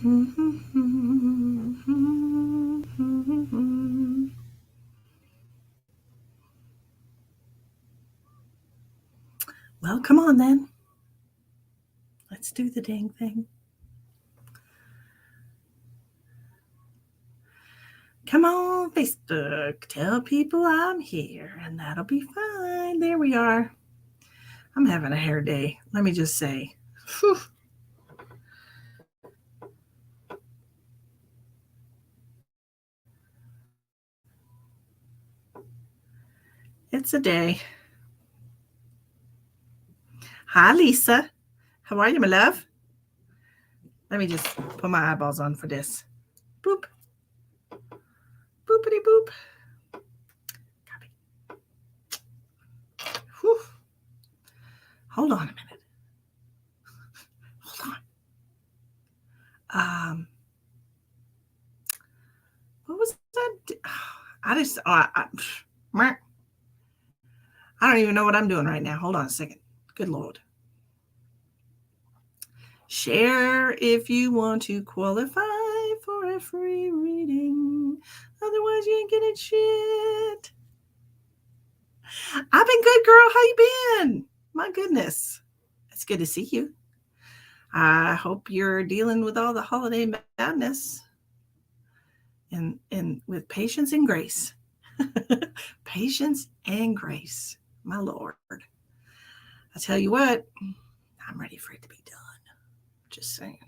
Well, come on then. Let's do the dang thing. Come on, Facebook. Tell people I'm here, and that'll be fine. There we are. I'm having a hair day. Let me just say. Whew. It's a day. Hi, Lisa. How are you, my love? Let me just put my eyeballs on for this. Boop. Boopity boop. Copy. Whew. Hold on a minute. Hold on. What was that? I don't even know what I'm doing right now. Hold on a second. Good Lord. Share if you want to qualify for a free reading. Otherwise, you ain't getting shit. I've been good, girl. How you been? My goodness. It's good to see you. I hope you're dealing with all the holiday madness and with patience and grace. Patience and grace, my Lord. I tell you what, I'm ready for it to be done. Just saying.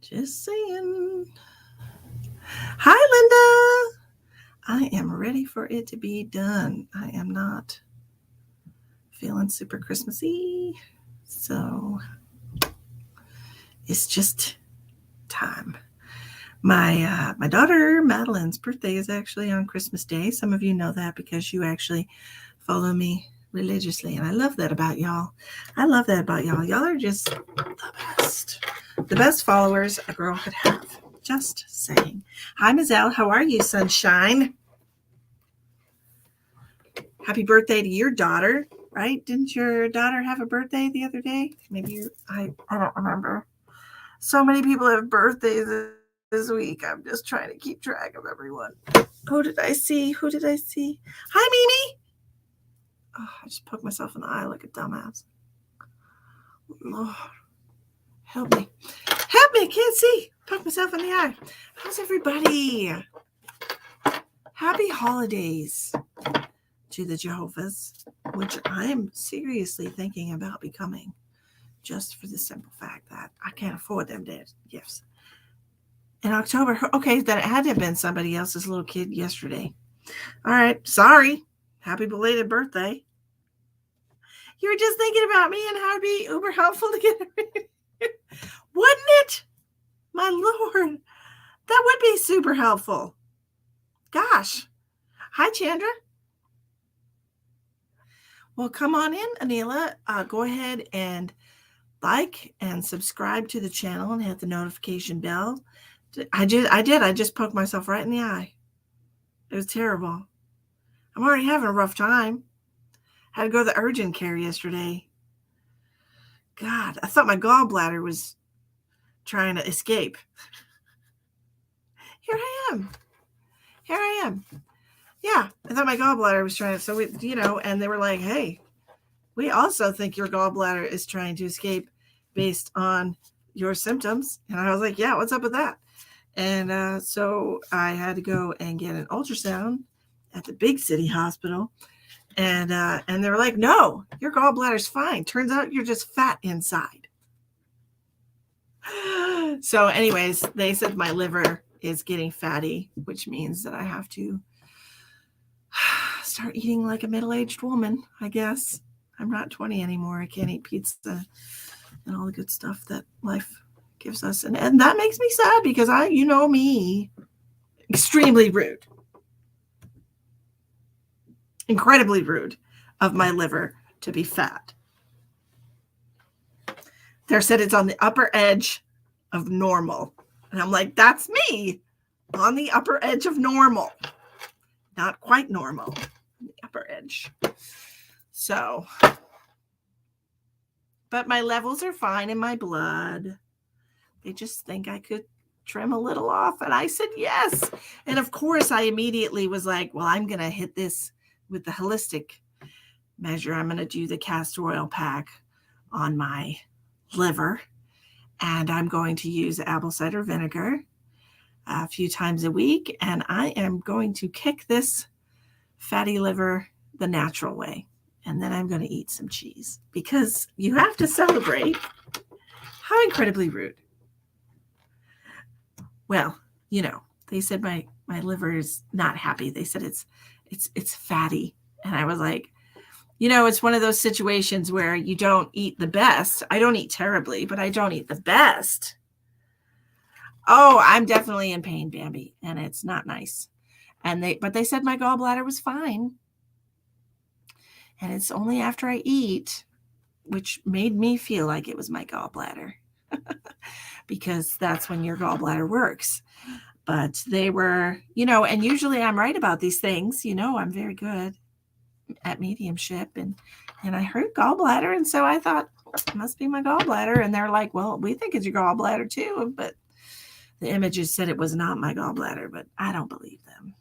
Just saying. Hi, Linda. I am ready for it to be done. I am not feeling super Christmassy. So it's just time. My daughter Madeline's birthday is actually on Christmas Day. Some of you know that because you actually follow me religiously, and I love that about y'all. I love that about y'all. Y'all are just the best followers a girl could have. Just saying. Hi, Ms. L. How are you, sunshine? Happy birthday to your daughter, right? Didn't your daughter have a birthday the other day? Maybe I don't remember. So many people have birthdays this week. I'm just trying to keep track of everyone. Who did I see? Hi, Mimi. Oh, I just poked myself in the eye like a dumbass. Lord, help me. Help me. I can't see. Poke myself in the eye. How's everybody? Happy holidays to the Jehovah's, which I'm seriously thinking about becoming, just for the simple fact that I can't afford them gifts. In October, okay, then it had to have been somebody else's little kid yesterday. All right, sorry. Happy belated birthday. You were just thinking about me and how it'd be uber helpful to get it. Wouldn't it? My Lord, that would be super helpful. Gosh. Hi, Chandra. Well, come on in, Anila. Go ahead and like and subscribe to the channel and hit the notification bell. I did. I just poked myself right in the eye. It was terrible. I'm already having a rough time. Had to go to the urgent care yesterday. God, I thought my gallbladder was trying to escape. Here I am. Yeah, I thought my gallbladder was trying to, so and they were like, hey, we also think your gallbladder is trying to escape based on your symptoms. And I was like, yeah, what's up with that? And so I had to go and get an ultrasound at the big city hospital. And they were like, no, your gallbladder's fine. Turns out you're just fat inside. So anyways, they said my liver is getting fatty, which means that I have to start eating like a middle-aged woman, I guess. I'm not 20 anymore. I can't eat pizza and all the good stuff that life gives us. And that makes me sad because you know me, extremely rude. Incredibly rude of my liver to be fat. They said it's on the upper edge of normal. And I'm like, that's me on the upper edge of normal. Not quite normal, the upper edge. But my levels are fine in my blood. They just think I could trim a little off. And I said, yes. And of course, I immediately was like, well, I'm going to hit this with the holistic measure. I'm going to do the castor oil pack on my liver. And I'm going to use apple cider vinegar a few times a week. And I am going to kick this fatty liver the natural way. And then I'm going to eat some cheese because you have to celebrate. How incredibly rude. Well, they said my liver is not happy. They said it's fatty. And I was like, it's one of those situations where you don't eat the best. I don't eat terribly, but I don't eat the best. Oh, I'm definitely in pain, Bambi, and it's not nice. But they said my gallbladder was fine. And it's only after I eat, which made me feel like it was my gallbladder. Because that's when your gallbladder works. But they were, and usually I'm right about these things. I'm very good at mediumship. And I heard gallbladder. And so I thought, it must be my gallbladder. And they're like, well, we think it's your gallbladder too. But the images said it was not my gallbladder. But I don't believe them.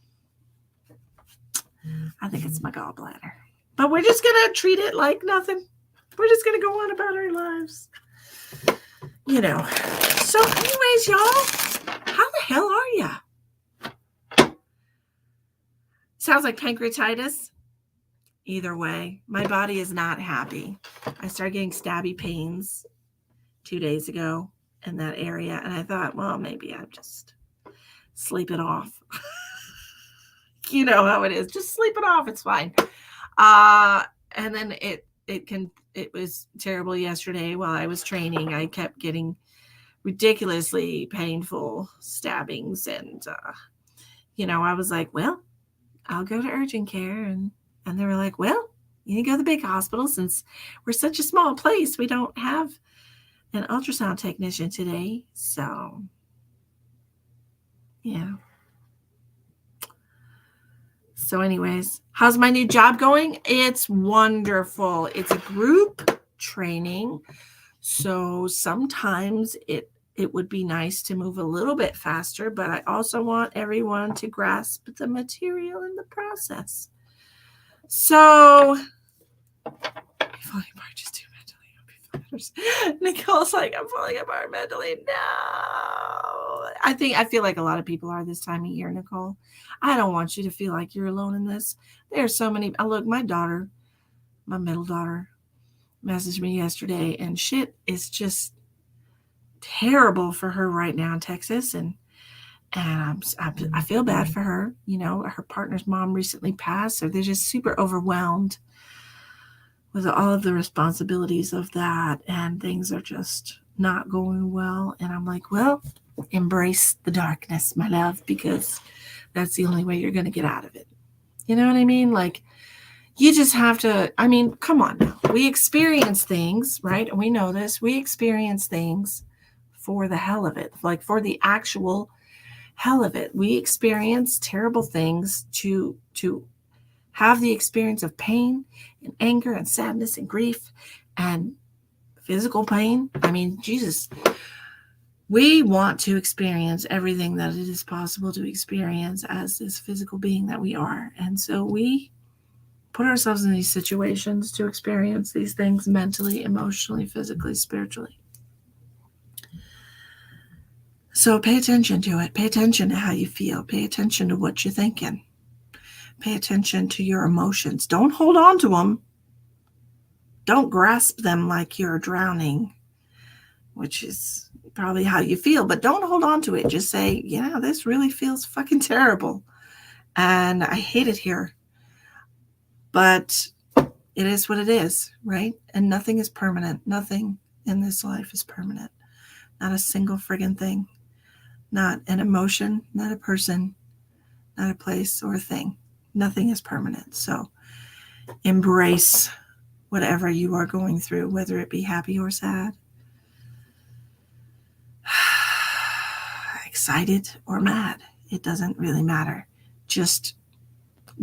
I think it's my gallbladder. But we're just going to treat it like nothing. We're just going to go on about our lives. So anyways, y'all, how the hell are ya? Sounds like pancreatitis. Either way, my body is not happy. I started getting stabby pains 2 days ago in that area. And I thought, well, maybe I'll just sleep it off. You know how it is. Just sleep it off. It's fine. And then it was terrible yesterday while I was training. I kept getting ridiculously painful stabbings. And, I was like, well, I'll go to urgent care. And they were like, well, you need to go to the big hospital since we're such a small place. We don't have an ultrasound technician today. So, yeah. So anyways, how's my new job going? It's wonderful. It's a group training. So sometimes it would be nice to move a little bit faster, but I also want everyone to grasp the material in the process. So I'm falling apart just too mentally. Nicole's like, I'm falling apart mentally. No. I feel like a lot of people are this time of year, Nicole. I don't want you to feel like you're alone in this. There are so many. Look, my middle daughter, messaged me yesterday, and shit is just terrible for her right now in Texas. And I feel bad for her. Her partner's mom recently passed, so they're just super overwhelmed with all of the responsibilities of that, and things are just not going well. And I'm like, well, embrace the darkness, my love, because that's the only way you're going to get out of it. You know what I mean? Like, you just have to, come on now. We experience things, right? And we know this. We experience things for the hell of it, like for the actual hell of it. We experience terrible things to have the experience of pain and anger and sadness and grief and physical pain. Jesus, we want to experience everything that it is possible to experience as this physical being that we are. And so we put ourselves in these situations to experience these things mentally, emotionally, physically, spiritually. So pay attention to it. Pay attention to how you feel. Pay attention to what you're thinking. Pay attention to your emotions. Don't hold on to them. Don't grasp them like you're drowning, which is probably how you feel. But don't hold on to it. Just say, this really feels fucking terrible. And I hate it here. But it is what it is, right? And nothing is permanent. Nothing in this life is permanent. Not a single friggin' thing. Not an emotion, not a person, not a place or a thing. Nothing is permanent. So embrace whatever you are going through, whether it be happy or sad, excited or mad. It doesn't really matter. Just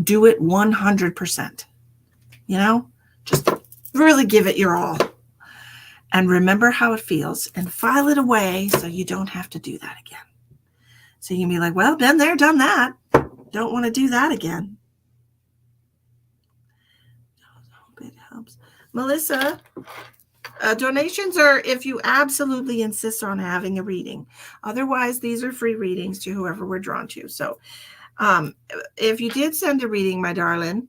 do it 100%. Just really give it your all. and remember how it feels and file it away so you don't have to do that again. So you can be like, well, been there, done that. Don't want to do that again. I hope it helps. Melissa, donations are if you absolutely insist on having a reading. Otherwise, these are free readings to whoever we're drawn to. So if you did send a reading, my darling,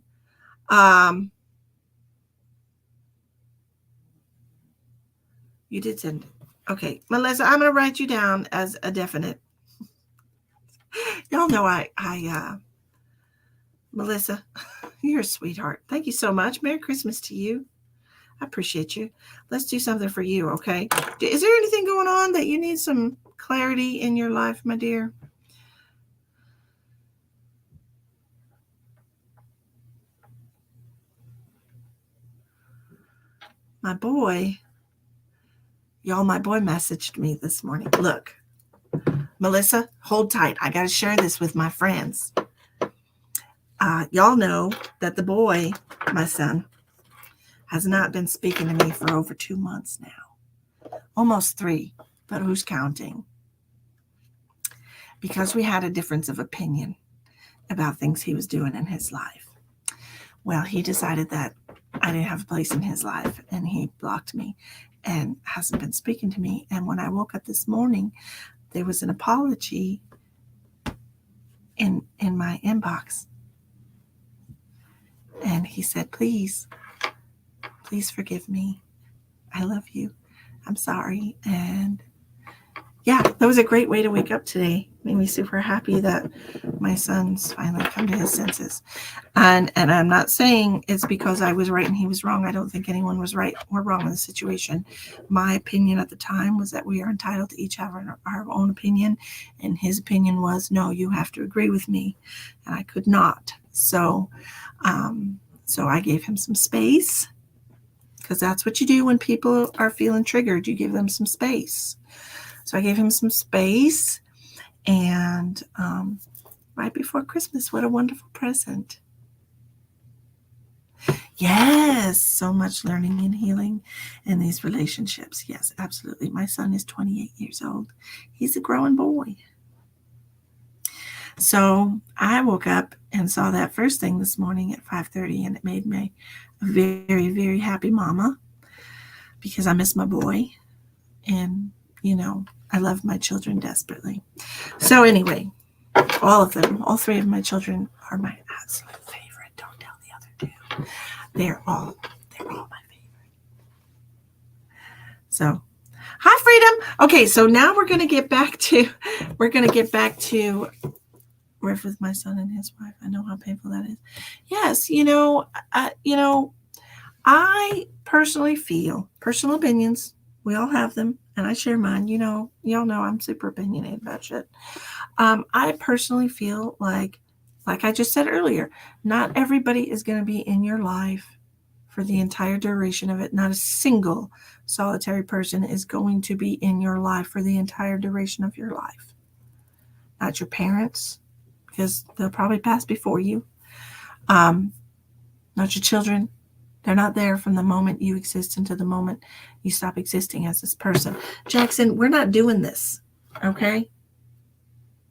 you did send it. Okay, Melissa, I'm going to write you down as a definite. Y'all know Melissa, you're a sweetheart. Thank you so much. Merry Christmas to you. I appreciate you. Let's do something for you, okay? Is there anything going on that you need some clarity in your life, my dear? My boy messaged me this morning. Look, Melissa, hold tight. I got to share this with my friends. Y'all know that the boy, my son, has not been speaking to me for over 2 months now. Almost 3, but who's counting? Because we had a difference of opinion about things he was doing in his life. Well, he decided that I didn't have a place in his life, and he blocked me and hasn't been speaking to me. And when I woke up this morning, there was an apology in my inbox. And he said, please forgive me. I love you. I'm sorry. And yeah, that was a great way to wake up today. Made me super happy that my son's finally come to his senses. And I'm not saying it's because I was right and he was wrong. I don't think anyone was right or wrong in the situation. My opinion at the time was that we are entitled to each have our own opinion. And his opinion was, no, you have to agree with me. And I could not. So I gave him some space, because that's what you do when people are feeling triggered. You give them some space. So I gave him some space, and right before Christmas, what a wonderful present. Yes, so much learning and healing in these relationships. Yes, absolutely. My son is 28 years old. He's a growing boy. So I woke up and saw that first thing this morning at 5:30, and it made me a very, very happy mama, because I miss my boy. And, I love my children desperately. So anyway, all of them, all 3 of my children are my absolute favorite. Don't tell the other 2. They're all my favorite. So, hi, Freedom. Okay, so now we're going to get back to Riff with my son and his wife. I know how painful that is. Yes, I personally feel, personal opinions, we all have them, and I share mine. Y'all know I'm super opinionated about shit. I personally feel like I just said earlier, not everybody is going to be in your life for the entire duration of it. Not a single solitary person is going to be in your life for the entire duration of your life. Not your parents, because they'll probably pass before you. Not your children. They're not there from the moment you exist until the moment you stop existing as this person. Jackson, we're not doing this, okay?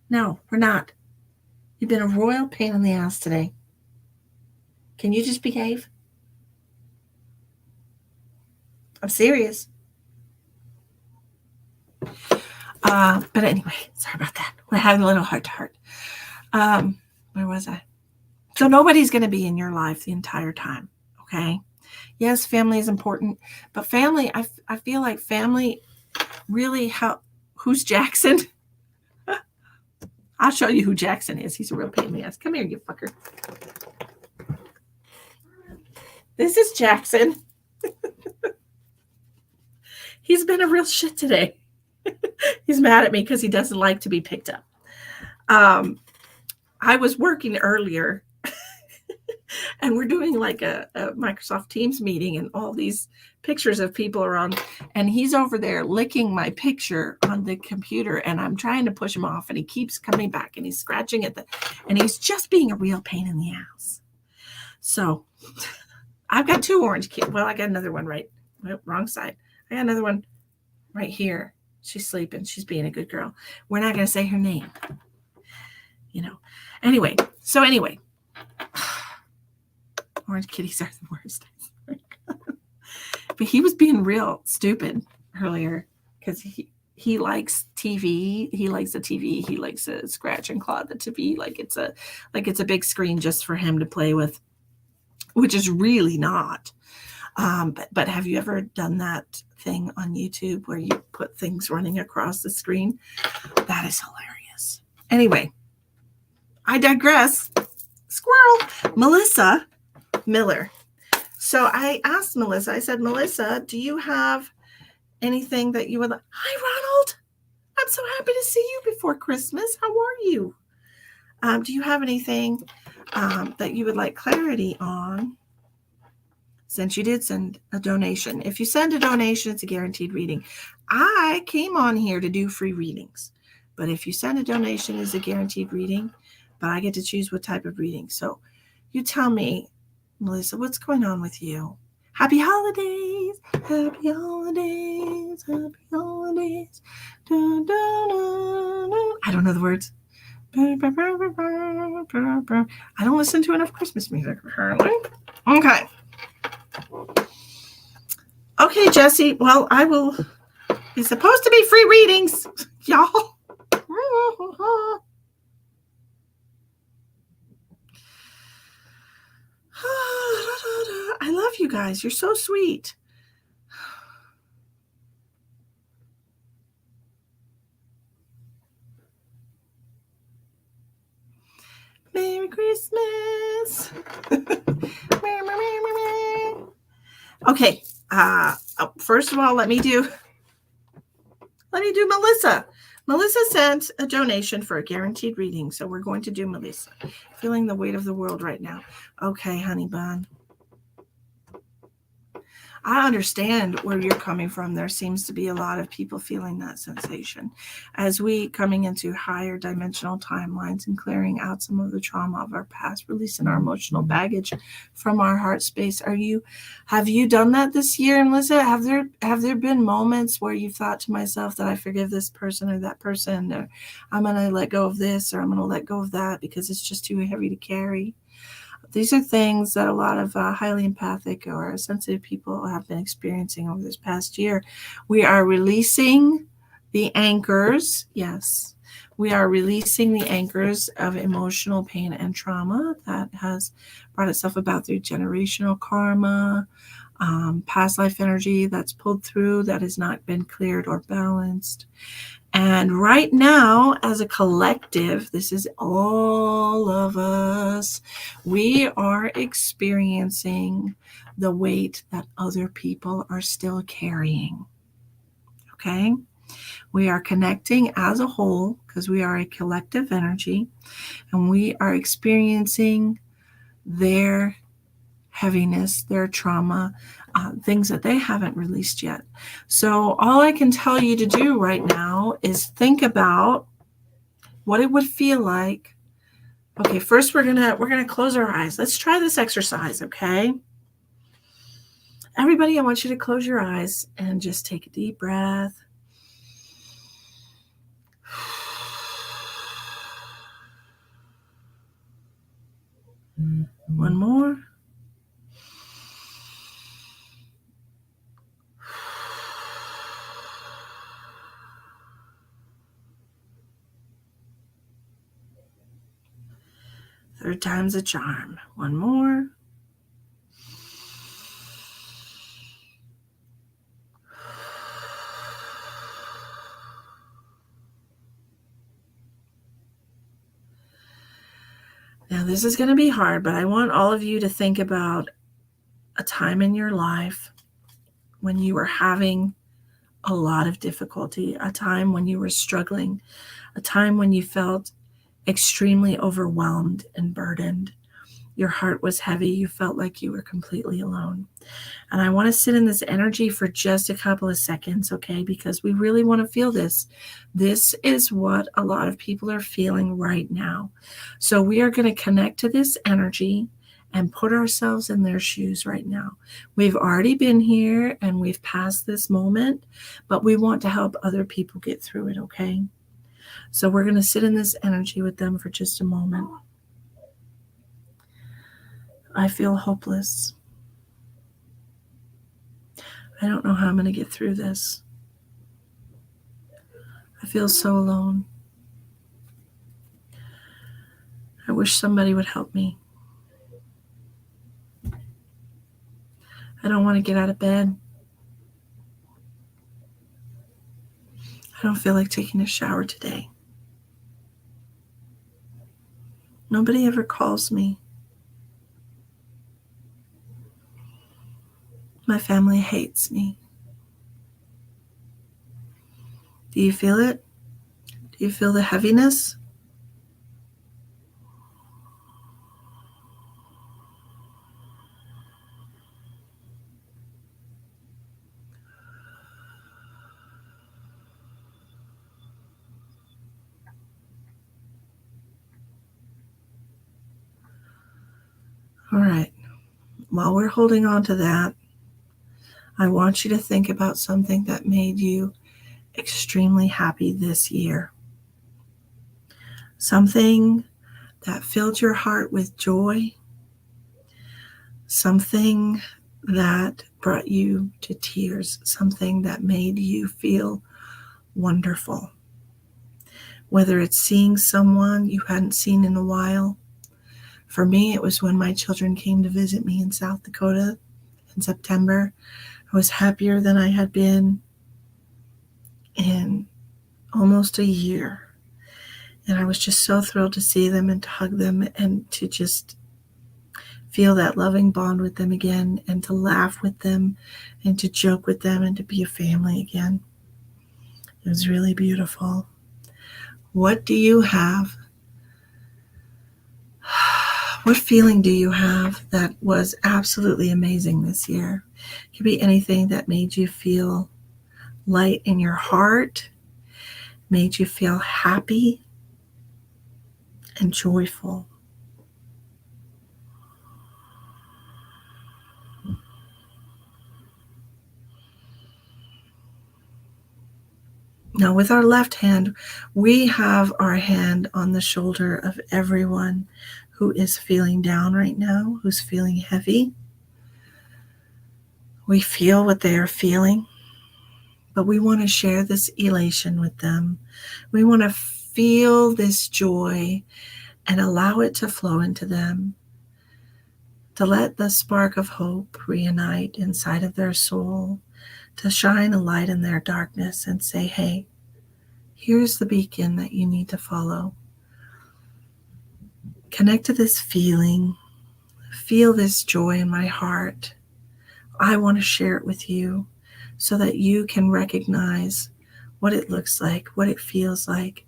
No, we're not. You've been a royal pain in the ass today. Can you just behave? I'm serious. But anyway, sorry about that. We're having a little heart-to-heart. Where was I? So nobody's going to be in your life the entire time, okay? Yes, family is important, but family, I feel like family really who's Jackson? I'll show you who Jackson is. He's a real pain in the ass. Come here, you fucker. This is Jackson. He's been a real shit today. He's mad at me because he doesn't like to be picked up. I was working earlier and we're doing like a Microsoft Teams meeting, and all these pictures of people are on, and he's over there licking my picture on the computer, and I'm trying to push him off, and he keeps coming back, and he's scratching at and he's just being a real pain in the ass. So I've got 2 orange kids. Well, I got another one right wrong side. I got another one right here. She's sleeping. She's being a good girl. We're not going to say her name. Anyway. Orange kitties are the worst. But he was being real stupid earlier because he likes TV. He likes the TV. He likes to scratch and claw the TV like it's a big screen just for him to play with, which is really not. But have you ever done that thing on YouTube where you put things running across the screen? That is hilarious. Anyway, I digress. Squirrel. Melissa Miller. So I asked Melissa, I said, Melissa, do you have anything that you would like? Hi, Ronald. I'm so happy to see you before Christmas. How are you? Do you have anything that you would like clarity on? Since you did send a donation. If you send a donation, it's a guaranteed reading. I came on here to do free readings. But if you send a donation, it's a guaranteed reading. But I get to choose what type of reading. So you tell me, Melissa, what's going on with you? Happy holidays. Happy holidays. Happy holidays. Dun, dun, dun, dun. I don't know the words. I don't listen to enough Christmas music, apparently. Okay. Okay, Jesse. Well, I will. It's supposed to be free readings, y'all. I love you guys. You're so sweet. Merry Christmas. Okay. First of all, let me do Melissa. Melissa sent a donation for a guaranteed reading, so we're going to do Melissa. Feeling the weight of the world right now. Okay, honey bun. I understand where you're coming from. There seems to be a lot of people feeling that sensation. As we coming into higher dimensional timelines and clearing out some of the trauma of our past, releasing our emotional baggage from our heart space. Have you done that this year, Melissa? Have there been moments where you thought to myself that I forgive this person or that person, or I'm going to let go of this, or I'm going to let go of that because it's just too heavy to carry? These are things that a lot of highly empathic or sensitive people have been experiencing over this past year. We are releasing the anchors. Yes, we are releasing the anchors of emotional pain and trauma that has brought itself about through generational karma, past life energy that's pulled through that has not been cleared or balanced. And right now, as a collective, this is all of us, we are experiencing the weight that other people are still carrying. Okay? We are connecting as a whole because we are a collective energy, and we are experiencing their heaviness, their trauma, things that they haven't released yet. So all I can tell you to do right now is think about what it would feel like. Okay, first we're gonna close our eyes. Let's try this exercise, okay? Everybody, I want you to close your eyes and just take a deep breath. One more. Third time's a charm. One more. Now, this is going to be hard, but I want all of you to think about a time in your life when you were having a lot of difficulty, a time when you were struggling, a time when you felt extremely overwhelmed and burdened. Your heart was heavy. You felt like you were completely alone. And I want to sit in this energy for just a couple of seconds, okay? Because we really want to feel this. This is what a lot of people are feeling right now. So we are going to connect to this energy and put ourselves in their shoes right now. We've already been here and we've passed this moment, but we want to help other people get through it, okay? So we're going to sit in this energy with them for just a moment. I feel hopeless. I don't know how I'm going to get through this. I feel so alone. I wish somebody would help me. I don't want to get out of bed. I don't feel like taking a shower today. Nobody ever calls me. My family hates me. Do you feel it? Do you feel the heaviness? All right. While we're holding on to that, I want you to think about something that made you extremely happy this year. Something that filled your heart with joy. Something that brought you to tears. Something that made you feel wonderful. Whether it's seeing someone you hadn't seen in a while. For me, it was when my children came to visit me in South Dakota in September. I was happier than I had been in almost a year. And I was just so thrilled to see them and to hug them and to just feel that loving bond with them again and to laugh with them and to joke with them and to be a family again. It was really beautiful. What do you have? What feeling do you have that was absolutely amazing this year? It could be anything that made you feel light in your heart, made you feel happy and joyful. Now, with our left hand, we have our hand on the shoulder of everyone who is feeling down right now, who's feeling heavy. We feel what they are feeling, but we want to share this elation with them. We want to feel this joy and allow it to flow into them, to let the spark of hope reunite inside of their soul, to shine a light in their darkness and say, hey, here's the beacon that you need to follow. Connect to this feeling. Feel this joy in my heart. I want to share it with you so that you can recognize what it looks like, what it feels like,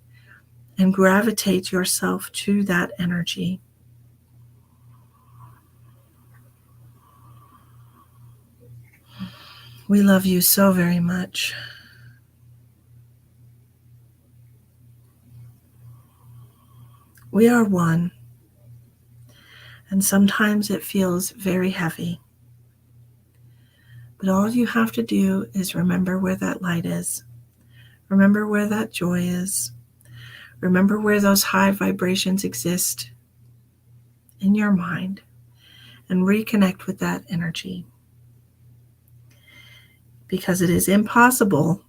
and gravitate yourself to that energy. We love you so very much. We are one, and sometimes it feels very heavy. But all you have to do is remember where that light is. Remember where that joy is. Remember where those high vibrations exist in your mind, and reconnect with that energy. Because it is impossible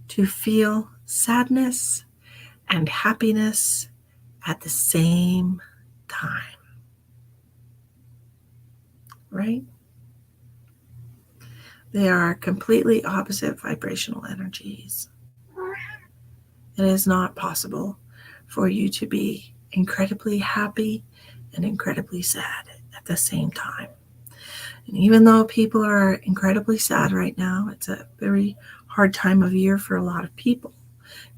to feel sadness and happiness at the same time. Right? They are completely opposite vibrational energies. It is not possible for you to be incredibly happy and incredibly sad at the same time. And even though people are incredibly sad right now, it's a very hard time of year for a lot of people.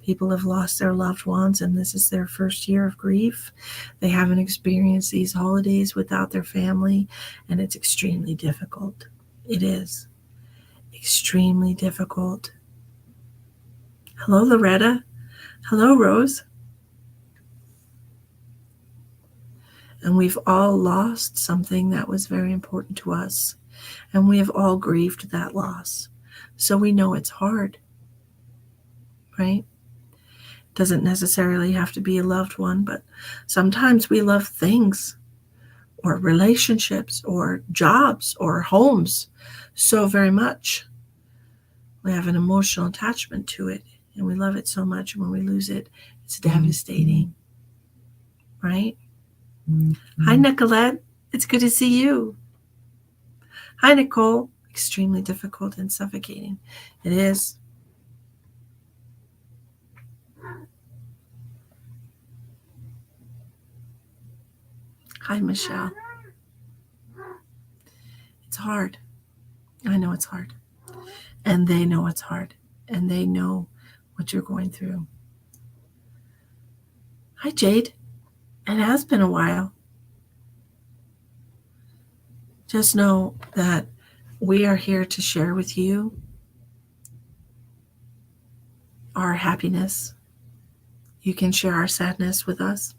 People have lost their loved ones, and this is their first year of grief. They haven't experienced these holidays without their family, and it's extremely difficult. It is extremely difficult. Hello, Loretta. Hello, Rose. And we've all lost something that was very important to us. And we have all grieved that loss. So we know it's hard, right? Doesn't necessarily have to be a loved one, but sometimes we love things or relationships or jobs or homes so very much. We have an emotional attachment to it and we love it so much. And when we lose it, it's devastating, right? Hi, Nicolette. It's good to see you. Hi, Nicole. Extremely difficult and suffocating. It is. Hi, Michelle. It's hard. I know it's hard. And they know it's hard. And they know what you're going through. Hi, Jade. It has been a while. Just know that we are here to share with you our happiness. You can share our sadness with us.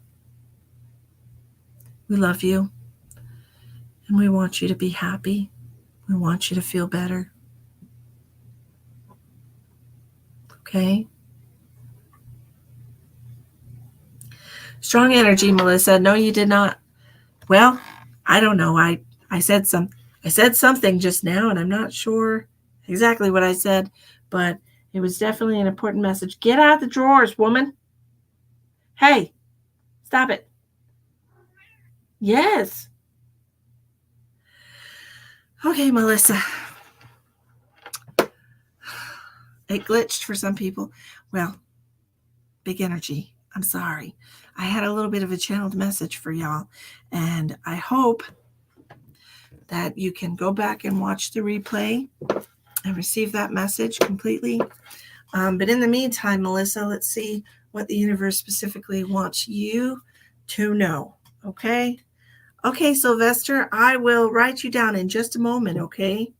We love you. And we want you to be happy. We want you to feel better. Okay? Strong energy, Melissa. No, you did not. Well, I don't know. I said something just now, and I'm not sure exactly what I said, but it was definitely an important message. Get out of the drawers, woman. Hey, stop it. Yes. Okay, Melissa. It glitched for some people. Well, big energy. I'm sorry. I had a little bit of a channeled message for y'all, and I hope that you can go back and watch the replay and receive that message completely. But in the meantime, Melissa, let's see what the universe specifically wants you to know. Okay? Okay, Sylvester, I will write you down in just a moment, okay?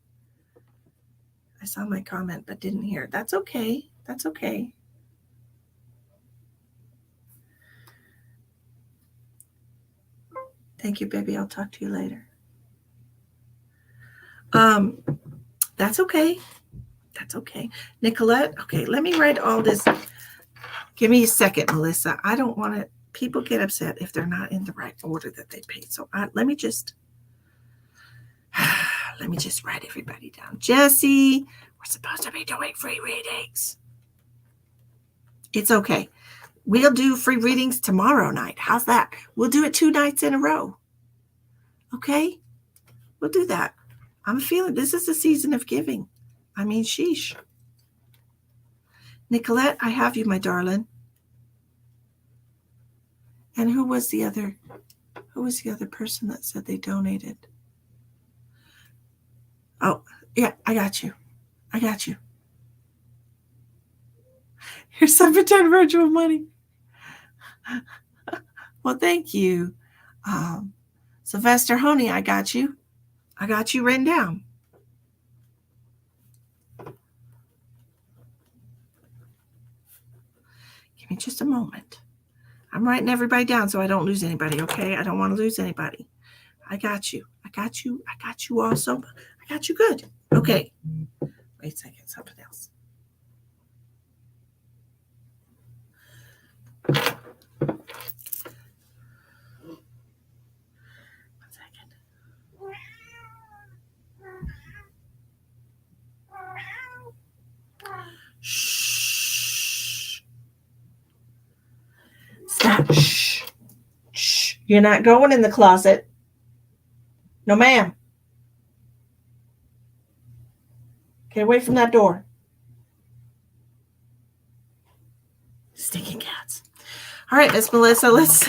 I saw my comment but didn't hear it. That's okay. That's okay. Thank you, baby. I'll talk to you later. That's okay. That's okay. Nicolette, okay, let me write all this. Give me a second, Melissa. I don't want to, people get upset if they're not in the right order that they paid. So let me just write everybody down. Jesse, we're supposed to be doing free readings. It's okay. We'll do free readings tomorrow night. How's that? We'll do it 2 nights in a row. Okay? We'll do that. I'm feeling this is the season of giving. I mean, sheesh. Nicolette, I have you, my darling. And who was the other person that said they donated? Oh, yeah, I got you. Here's some pretend virtual money. Well, thank you. Sylvester Honey, I got you. I got you written down. Give me just a moment. I'm writing everybody down so I don't lose anybody, okay? I don't want to lose anybody. I got you. I got you also. I got you good. Okay. Wait a second, something else. Shh. Stop. Shh. Shh. You're not going in the closet. No, ma'am. Get away from that door. Stinking cats. All right, Miss Melissa, let's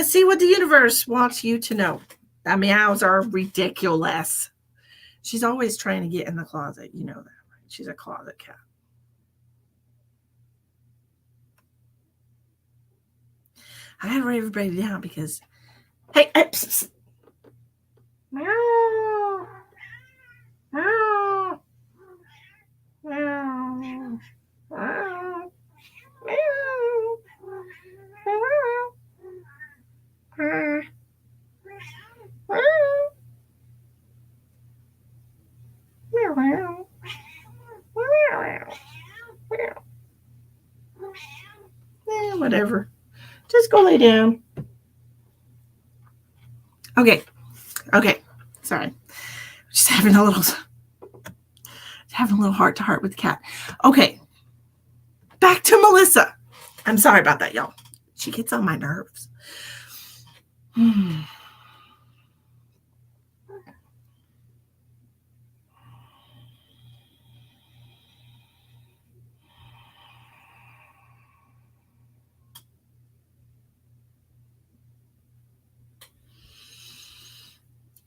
see what the universe wants you to know. That meows are ridiculous. She's always trying to get in the closet. You know that, right? She's a closet cat. I gotta write everybody down because, hey, psst. Meow. Meow. Meow. Meow. Meow. whatever. Just go lay down. Okay. Sorry. Just having a little heart to heart with the cat. Okay. Back to Melissa. I'm sorry about that, y'all. She gets on my nerves.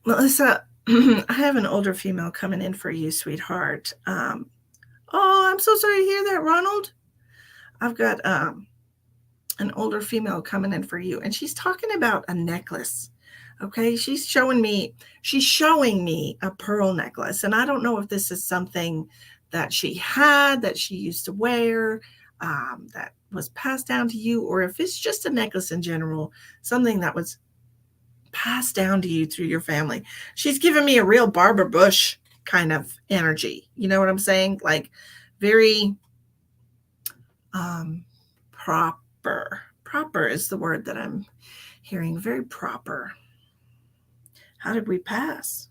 Melissa, I have an older female coming in for you, sweetheart. Oh, I'm so sorry to hear that, Ronald. I've got an older female coming in for you, and she's talking about a necklace. Okay, she's showing me a pearl necklace, and I don't know if this is something that she had, that she used to wear, that was passed down to you, or if it's just a necklace in general, something that was passed down to you through your family. She's giving me a real Barbara Bush kind of energy. You know what I'm saying? Like very proper. Proper is the word that I'm hearing. Very proper. How did we pass?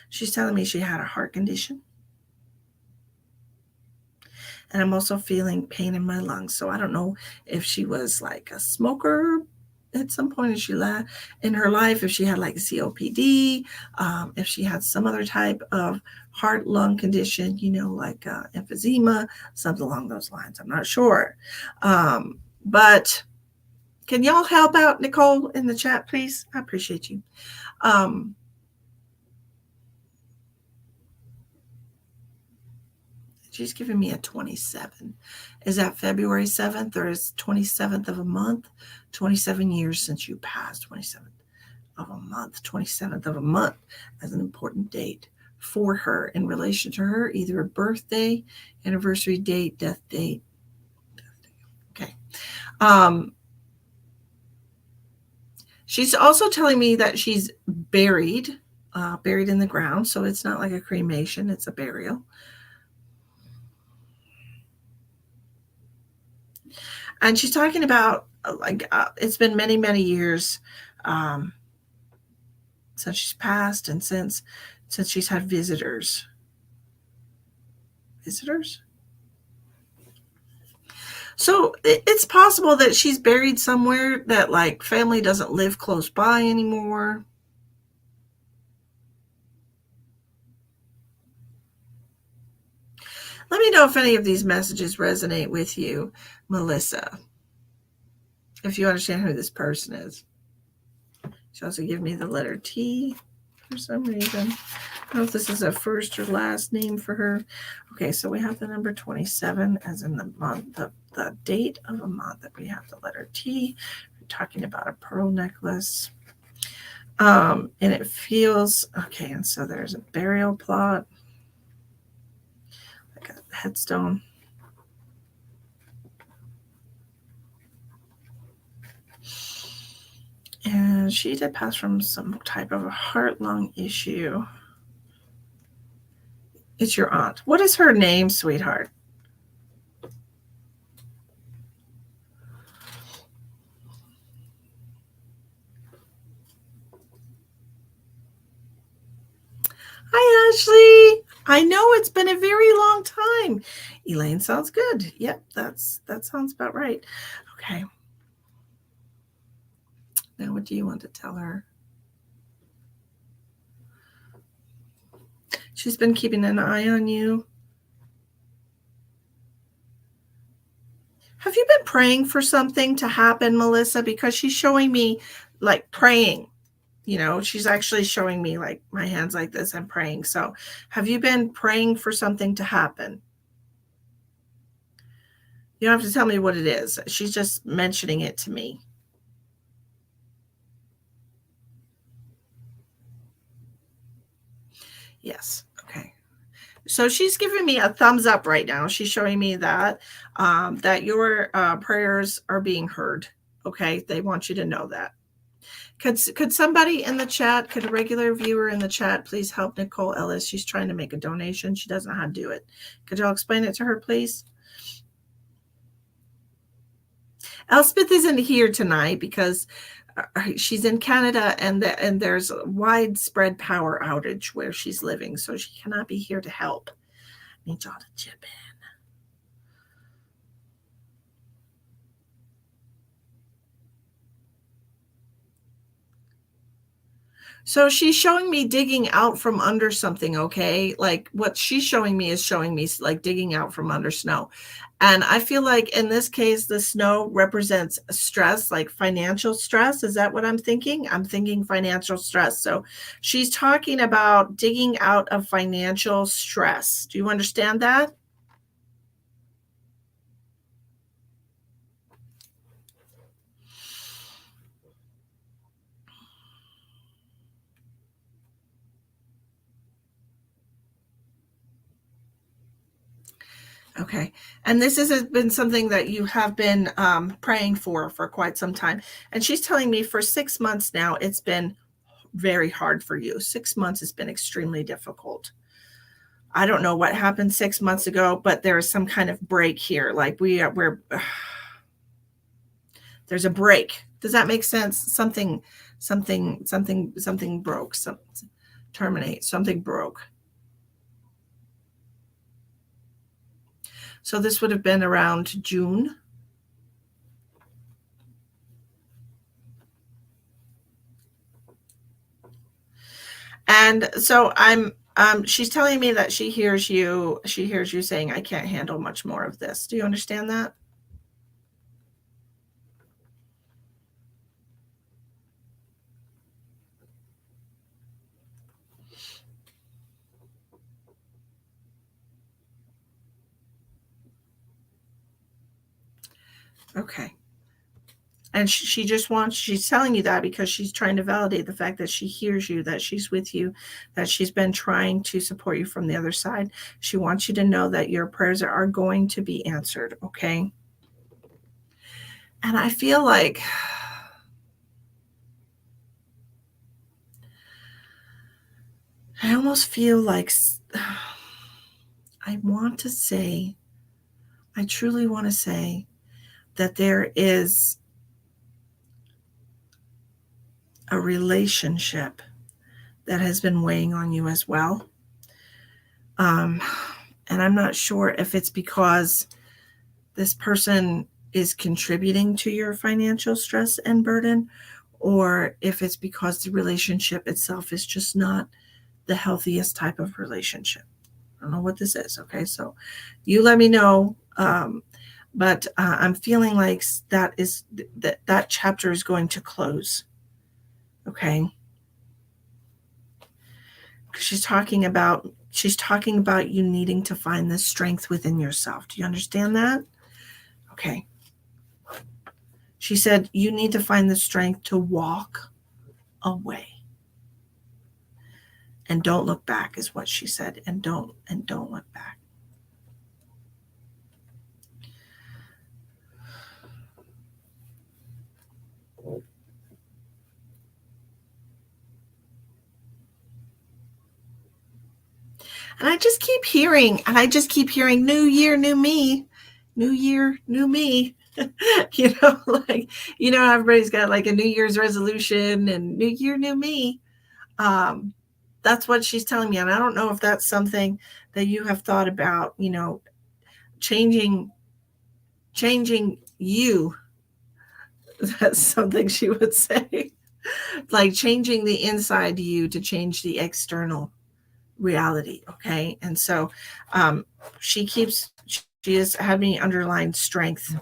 She's telling me she had a heart condition. And I'm also feeling pain in my lungs. So I don't know if she was like a smoker at some point in her life, if she had like COPD, if she had some other type of heart lung condition, like emphysema, something along those lines. I'm not sure. But can y'all help out Nicole in the chat, please? I appreciate you. She's giving me a 27. Is that February 7th or is 27th of a month? 27 years since you passed. 27th of a month. 27th of a month as an important date for her in relation to her, either a birthday, anniversary date, death date. Okay. She's also telling me that she's buried in the ground. So it's not like a cremation, it's a burial. And she's talking about it's been many, many years since she's passed and since she's had visitors. So it's possible that she's buried somewhere that like family doesn't live close by anymore. Let me know if any of these messages resonate with you, Melissa. If you understand who this person is. She also gave me the letter T for some reason. I don't know if this is a first or last name for her. Okay, so we have the number 27 as in the month, the date of a month that we have the letter T. We're talking about a pearl necklace. And it feels, okay, and so there's a burial plot, like a headstone. And she did pass from some type of a heart-lung issue. It's your aunt. What is her name, sweetheart? Hi, Ashley. I know it's been a very long time. Elaine sounds good. Yep, that sounds about right. Okay. Now, what do you want to tell her? She's been keeping an eye on you. Have you been praying for something to happen, Melissa? Because she's showing me like praying. She's actually showing me like my hands like this and praying. So have you been praying for something to happen? You don't have to tell me what it is. She's just mentioning it to me. Yes. Okay. So she's giving me a thumbs up right now. She's showing me that your prayers are being heard. Okay. They want you to know that. Could somebody in the chat, could a regular viewer in the chat, please help Nicole Ellis? She's trying to make a donation. She doesn't know how to do it. Could y'all explain it to her, please? Elspeth isn't here tonight because she's in Canada, and there's a widespread power outage where she's living, so she cannot be here to help. Need y'all to chip in. So she's showing me digging out from under something, okay? Like what she's showing me is showing me like digging out from under snow. And I feel like in this case, the snow represents stress, like financial stress. Is that what I'm thinking? I'm thinking financial stress. So she's talking about digging out of financial stress. Do you understand that? Okay. And this has been something that you have been praying for quite some time. And she's telling me for 6 months now, it's been very hard for you. 6 months has been extremely difficult. I don't know what happened 6 months ago, but there is some kind of break here. Like there's a break. Does that make sense? Something broke. Terminate. Something broke. So this would have been around June. And so she's telling me that she hears you saying, I can't handle much more of this. Do you understand that? Okay. And she's telling you that because she's trying to validate the fact that she hears you, that she's with you, that she's been trying to support you from the other side. She wants you to know that your prayers are going to be answered. Okay. And I feel like I almost feel like I truly want to say that there is a relationship that has been weighing on you as well. And I'm not sure if it's because this person is contributing to your financial stress and burden, or if it's because the relationship itself is just not the healthiest type of relationship. I don't know what this is. Okay. So you let me know. But I'm feeling like that chapter is going to close. Okay. She's talking about you needing to find the strength within yourself. Do you understand that? Okay. She said you need to find the strength to walk away. And don't look back is what she said. And don't look back. And I just keep hearing new year, new me. New year, new me. Everybody's got like a New Year's resolution and new year, new me. That's what she's telling me. And I don't know if that's something that you have thought about, changing you. That's something she would say. Like changing the inside you to change the external reality. Okay. And so she is having underlined strength.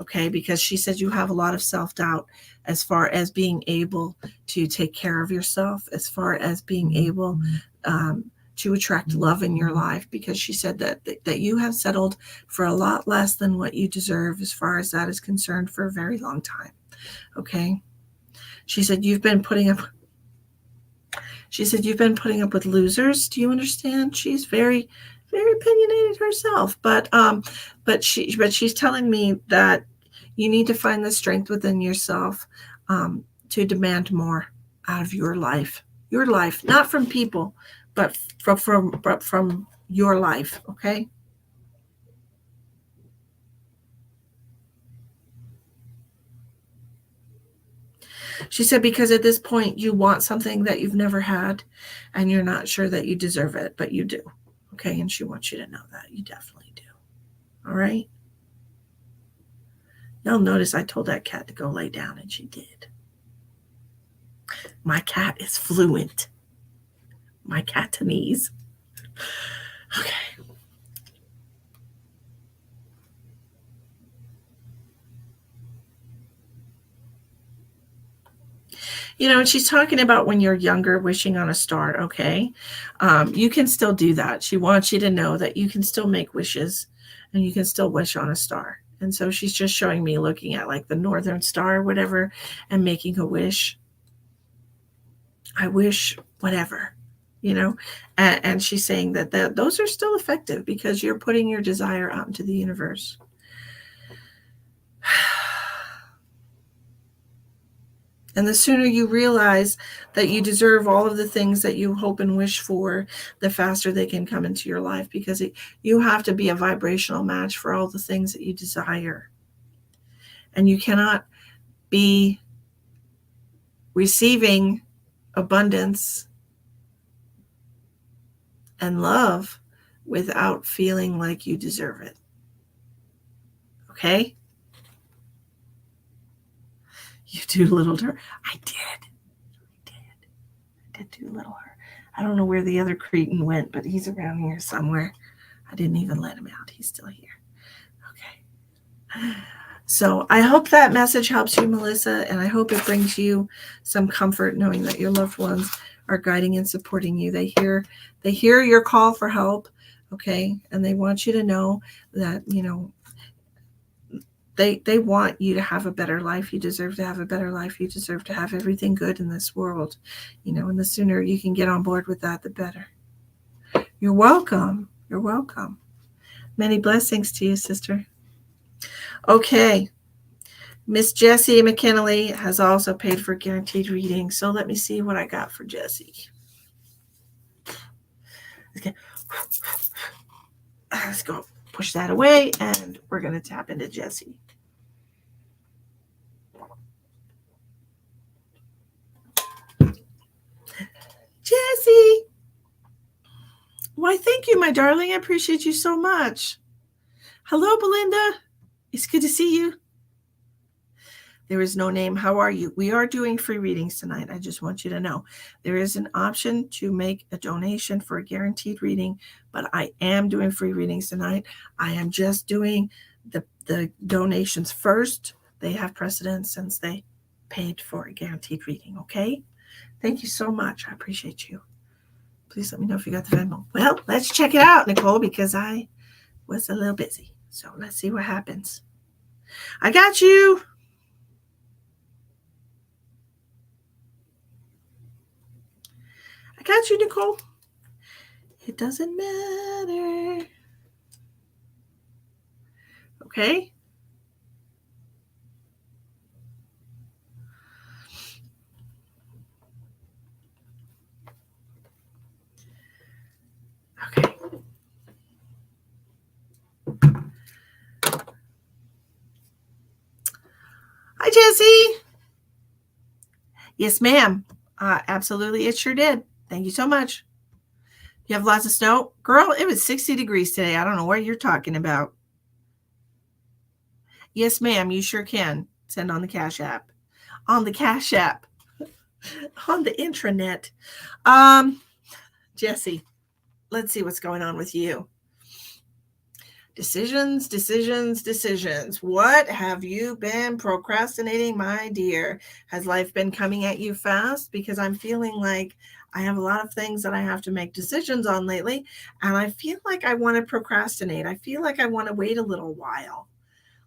Okay. Because she says you have a lot of self-doubt as far as being able to take care of yourself, as far as being able to attract love in your life, because she said that you have settled for a lot less than what you deserve as far as that is concerned for a very long time. Okay. She said you've been putting up with losers. Do you understand? She's very, very opinionated herself, but she's telling me that you need to find the strength within yourself to demand more out of your life, not from people, but from your life. Okay. She said, because at this point you want something that you've never had and you're not sure that you deserve it, but you do. Okay. And she wants you to know that you definitely do. All right. You'll notice I told that cat to go lay down and she did. My cat is fluent. My Catanese. Okay. And she's talking about when you're younger, wishing on a star. Okay. You can still do that. She wants you to know that you can still make wishes and you can still wish on a star. And so she's just showing me looking at like the Northern Star or whatever and making a wish. I wish whatever, and she's saying that those are still effective because you're putting your desire out into the universe. And the sooner you realize that you deserve all of the things that you hope and wish for, the faster they can come into your life, because you have to be a vibrational match for all the things that you desire. And you cannot be receiving abundance and love without feeling like you deserve it. Okay? You do little her. I did do little her. I don't know where the other cretin went, but he's around here somewhere. I didn't even let him out. He's still here. Okay. So I hope that message helps you, Melissa, and I hope it brings you some comfort knowing that your loved ones are guiding and supporting you. They hear your call for help, okay? And they want you to know that, they want you to have a better life. You deserve to have a better life. You deserve to have everything good in this world, and the sooner you can get on board with that, the better. You're welcome. You're welcome. Many blessings to you, sister. Okay. Miss Jessie McKinley has also paid for guaranteed reading. So let me see what I got for Jessie. Okay. Let's go push that away and we're going to tap into Jessie. Jessie. Why, thank you, my darling. I appreciate you so much. Hello, Belinda. It's good to see you. There is no name. How are you? We are doing free readings tonight. I just want you to know there is an option to make a donation for a guaranteed reading, but I am doing free readings tonight. I am just doing the donations first. They have precedence since they paid for a guaranteed reading. Okay. Thank you so much. I appreciate you. Please let me know if you got the Venmo. Well, let's check it out, Nicole, because I was a little busy. So let's see what happens. I got you. I got you, Nicole. It doesn't matter. Okay. Okay. Hi, Jessie. Yes, ma'am. Absolutely. It sure did. Thank you so much. You have lots of snow? Girl, it was 60 degrees today. I don't know what you're talking about. Yes, ma'am. You sure can. Send on the Cash App. On the Cash App. On the intranet. Jessie, let's see what's going on with you. Decisions. What have you been procrastinating, my dear? Has life been coming at you fast? Because I'm feeling like I have a lot of things that I have to make decisions on lately, and I feel like I want to procrastinate. I feel like I want to wait a little while.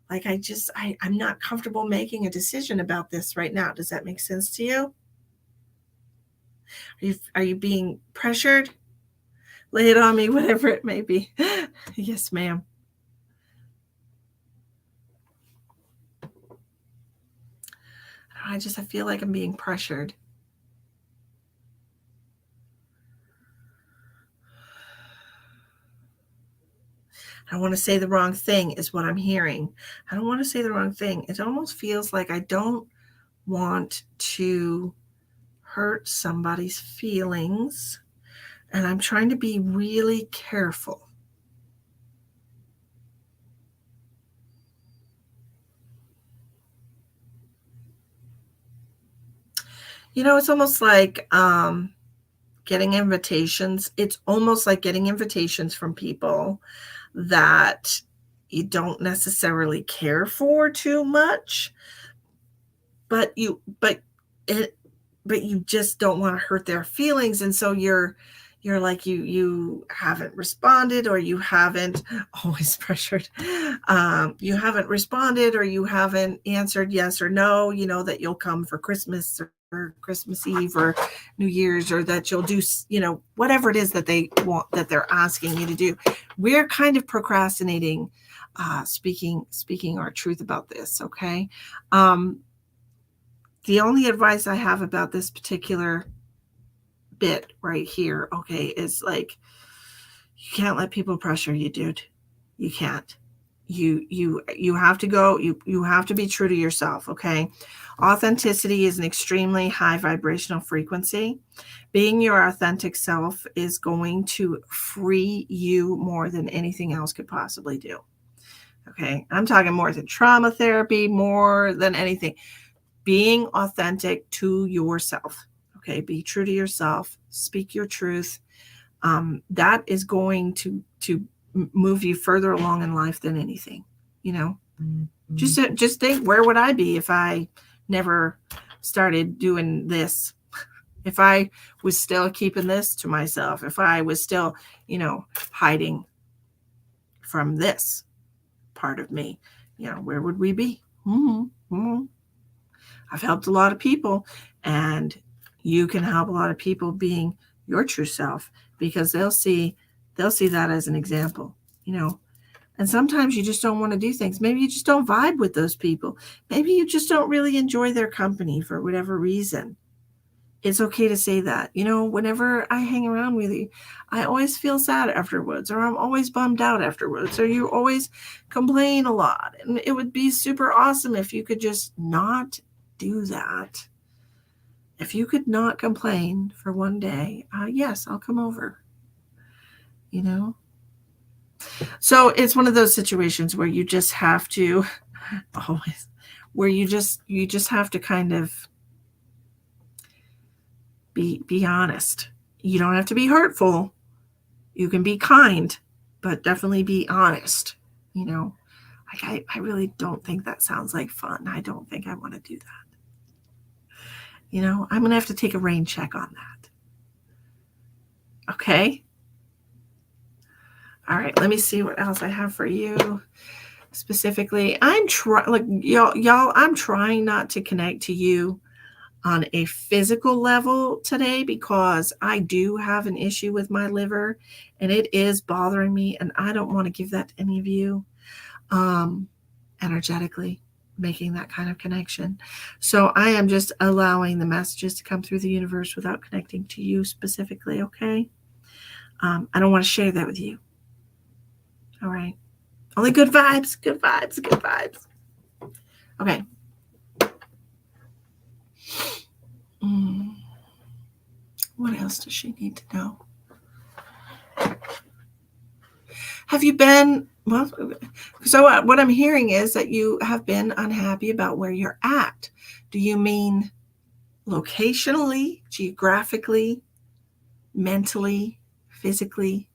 Like I'm not comfortable making a decision about this right now. Does that make sense to you? Are you being pressured? Lay it on me, whatever it may be. Yes, ma'am. I feel like I'm being pressured. I don't want to say the wrong thing is what I'm hearing. I don't want to say the wrong thing. It almost feels like I don't want to hurt somebody's feelings, and I'm trying to be really careful. It's almost like getting invitations. It's almost like getting invitations from people that you don't necessarily care for too much, but it but you just don't want to hurt their feelings, and so you're like you haven't responded, or you haven't always pressured, you haven't responded, or you haven't answered yes or no, that you'll come for Christmas or Christmas Eve or New Year's, or that you'll do whatever it is that they want, that they're asking you to do. We're kind of procrastinating, speaking our truth about this. Okay. The only advice I have about this particular bit right here, okay, is like, you can't let people pressure you, dude. You can't. You have to go, you have to be true to yourself, okay? Authenticity is an extremely high vibrational frequency. Being your authentic self is going to free you more than anything else could possibly do. Okay? I'm talking more than trauma therapy, more than anything. Being authentic to yourself. Okay, be true to yourself, speak your truth. That is going to move you further along in life than anything. Mm-hmm. Just think, where would I be if I never started doing this? If I was still keeping this to myself, if I was still, hiding from this part of me, where would we be? Mm-hmm. I've helped a lot of people, and you can help a lot of people being your true self, because they'll see that as an example, and sometimes you just don't want to do things. Maybe you just don't vibe with those people. Maybe you just don't really enjoy their company for whatever reason. It's okay to say that. Whenever I hang around with you, I always feel sad afterwards, or I'm always bummed out afterwards, or you always complain a lot. And it would be super awesome if you could just not do that. If you could not complain for one day, yes, I'll come over. So it's one of those situations where you just have to always, where you just have to kind of be honest. You don't have to be hurtful. You can be kind, but definitely be honest. I really don't think that sounds like fun. I don't think I want to do that. I'm going to have to take a rain check on that. Okay. All right. Let me see what else I have for you specifically. I'm trying not to connect to you on a physical level today, because I do have an issue with my liver, and it is bothering me, and I don't want to give that to any of you, energetically making that kind of connection. So I am just allowing the messages to come through the universe without connecting to you specifically. Okay. I don't want to share that with you. All right. Only good vibes, good vibes, good vibes. Okay. What else does she need to know? Have you been, so what I'm hearing is that you have been unhappy about where you're at. Do you mean locationally, geographically, mentally, physically,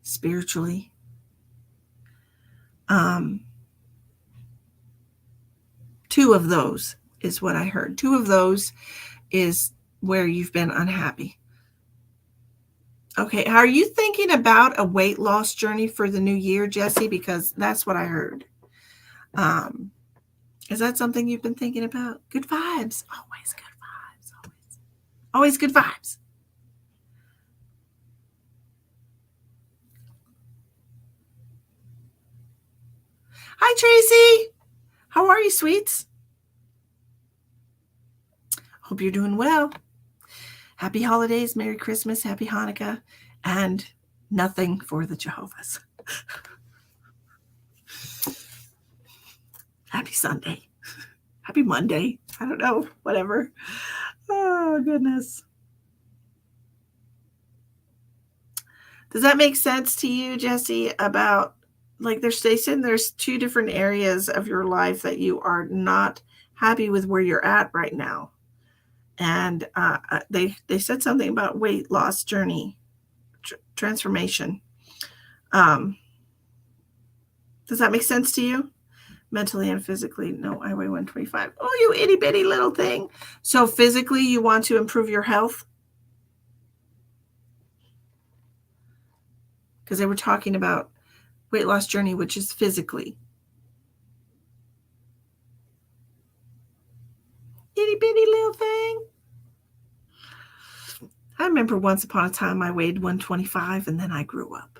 spiritually? Two of those is what I heard. Two of those is where you've been unhappy. Okay. Are you thinking about a weight loss journey for the new year, Jessie? Because that's what I heard. Is that something you've been thinking about? Good vibes. Always good vibes. Always good vibes. Hi, Tracy. How are you, sweets? Hope you're doing well. Happy holidays, Merry Christmas, Happy Hanukkah, and nothing for the Jehovah's. Happy Sunday. Happy Monday. I don't know. Whatever. Oh, goodness. Does that make sense to you, Jesse, about like they said there's two different areas of your life that you are not happy with where you're at right now. And they said something about weight loss journey, transformation. Does that make sense to you? Mentally and physically. No, I weigh 125. Oh, you itty bitty little thing. So physically, you want to improve your health? Because they were talking about weight loss journey, which is physically. Itty bitty little thing. I remember once upon a time I weighed 125 and then I grew up.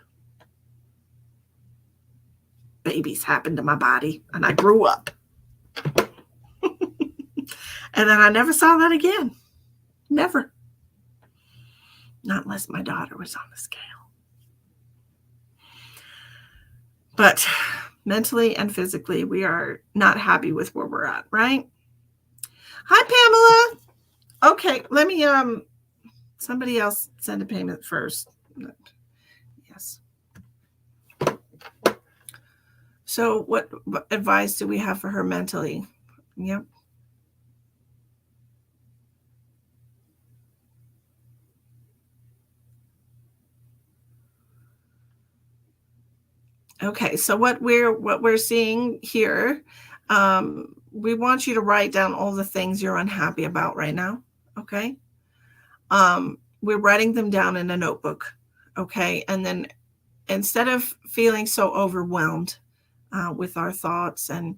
Babies happened to my body and I grew up. And then I never saw that again. Never. Not unless my daughter was on the scale. But mentally and physically, we are not happy with where we're at, right? Hi, Pamela. Okay, let me somebody else send a payment first. Yes. So what advice do we have for her mentally? Yep. Okay, so what we're seeing here, we want you to write down all the things you're unhappy about right now. Okay. We're writing them down in a notebook. Okay. And then instead of feeling so overwhelmed with our thoughts and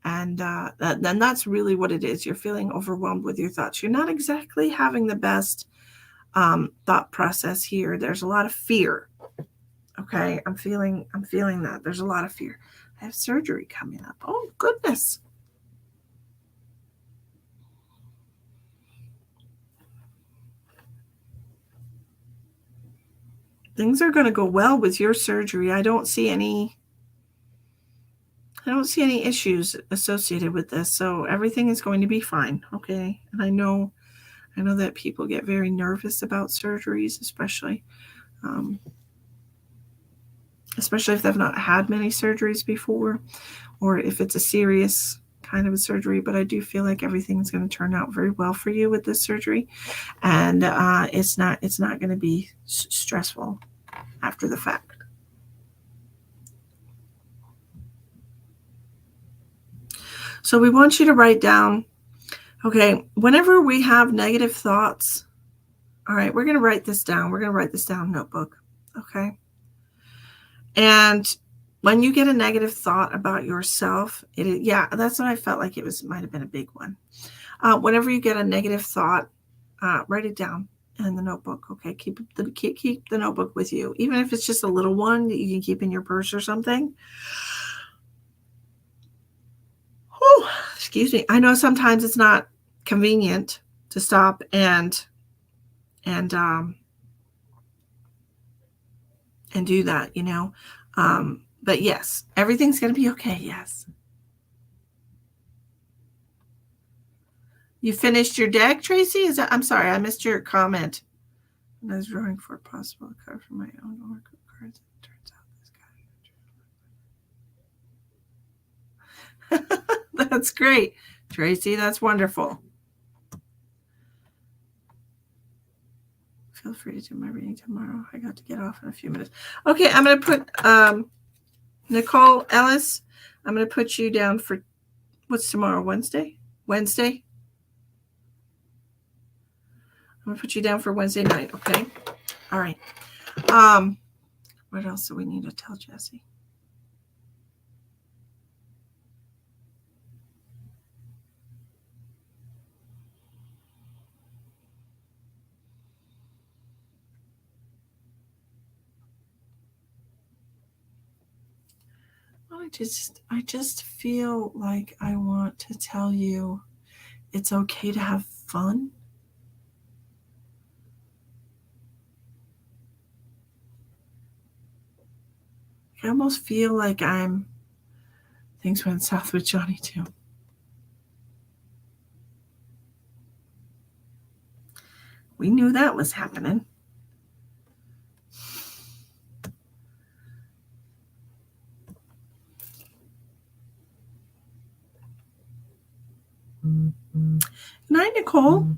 then that's really what it is. You're feeling overwhelmed with your thoughts. You're not exactly having the best thought process here. There's a lot of fear. Okay, I'm feeling that. There's a lot of fear. I have surgery coming up. Oh, goodness. Things are going to go well with your surgery. I don't see any issues associated with this. So everything is going to be fine. Okay? And I know that people get very nervous about surgeries, especially if they've not had many surgeries before, or if it's a serious kind of a surgery. But I do feel like everything's going to turn out very well for you with this surgery, and it's not going to be stressful after the fact. So we want you to write down, okay, whenever we have negative thoughts, all right, we're going to write this down. We're going to write this down in a notebook, okay? And when you get a negative thought about yourself, that's what I felt like might have been a big one. Whenever you get a negative thought, write it down in the notebook. Okay, keep the notebook with you, even if it's just a little one that you can keep in your purse or something. Whew, excuse me. I know sometimes it's not convenient to stop and do that, but yes, everything's going to be okay. Yes. You finished your deck, Tracy? I'm sorry, I missed your comment. I was drawing for a possible card for my own oracle cards. It turns out this guy. That's great, Tracy. That's wonderful. Feel free to do my reading tomorrow. I got to get off in a few minutes. Okay, I'm going to put Nicole Ellis. I'm going to put you down for what's tomorrow? Wednesday. I'm going to put you down for Wednesday night. Okay. All right. What else do we need to tell Jesse? I just feel like I want to tell you it's okay to have fun. I almost feel like things went south with Johnny too. We knew that was happening. Good night, Nicole.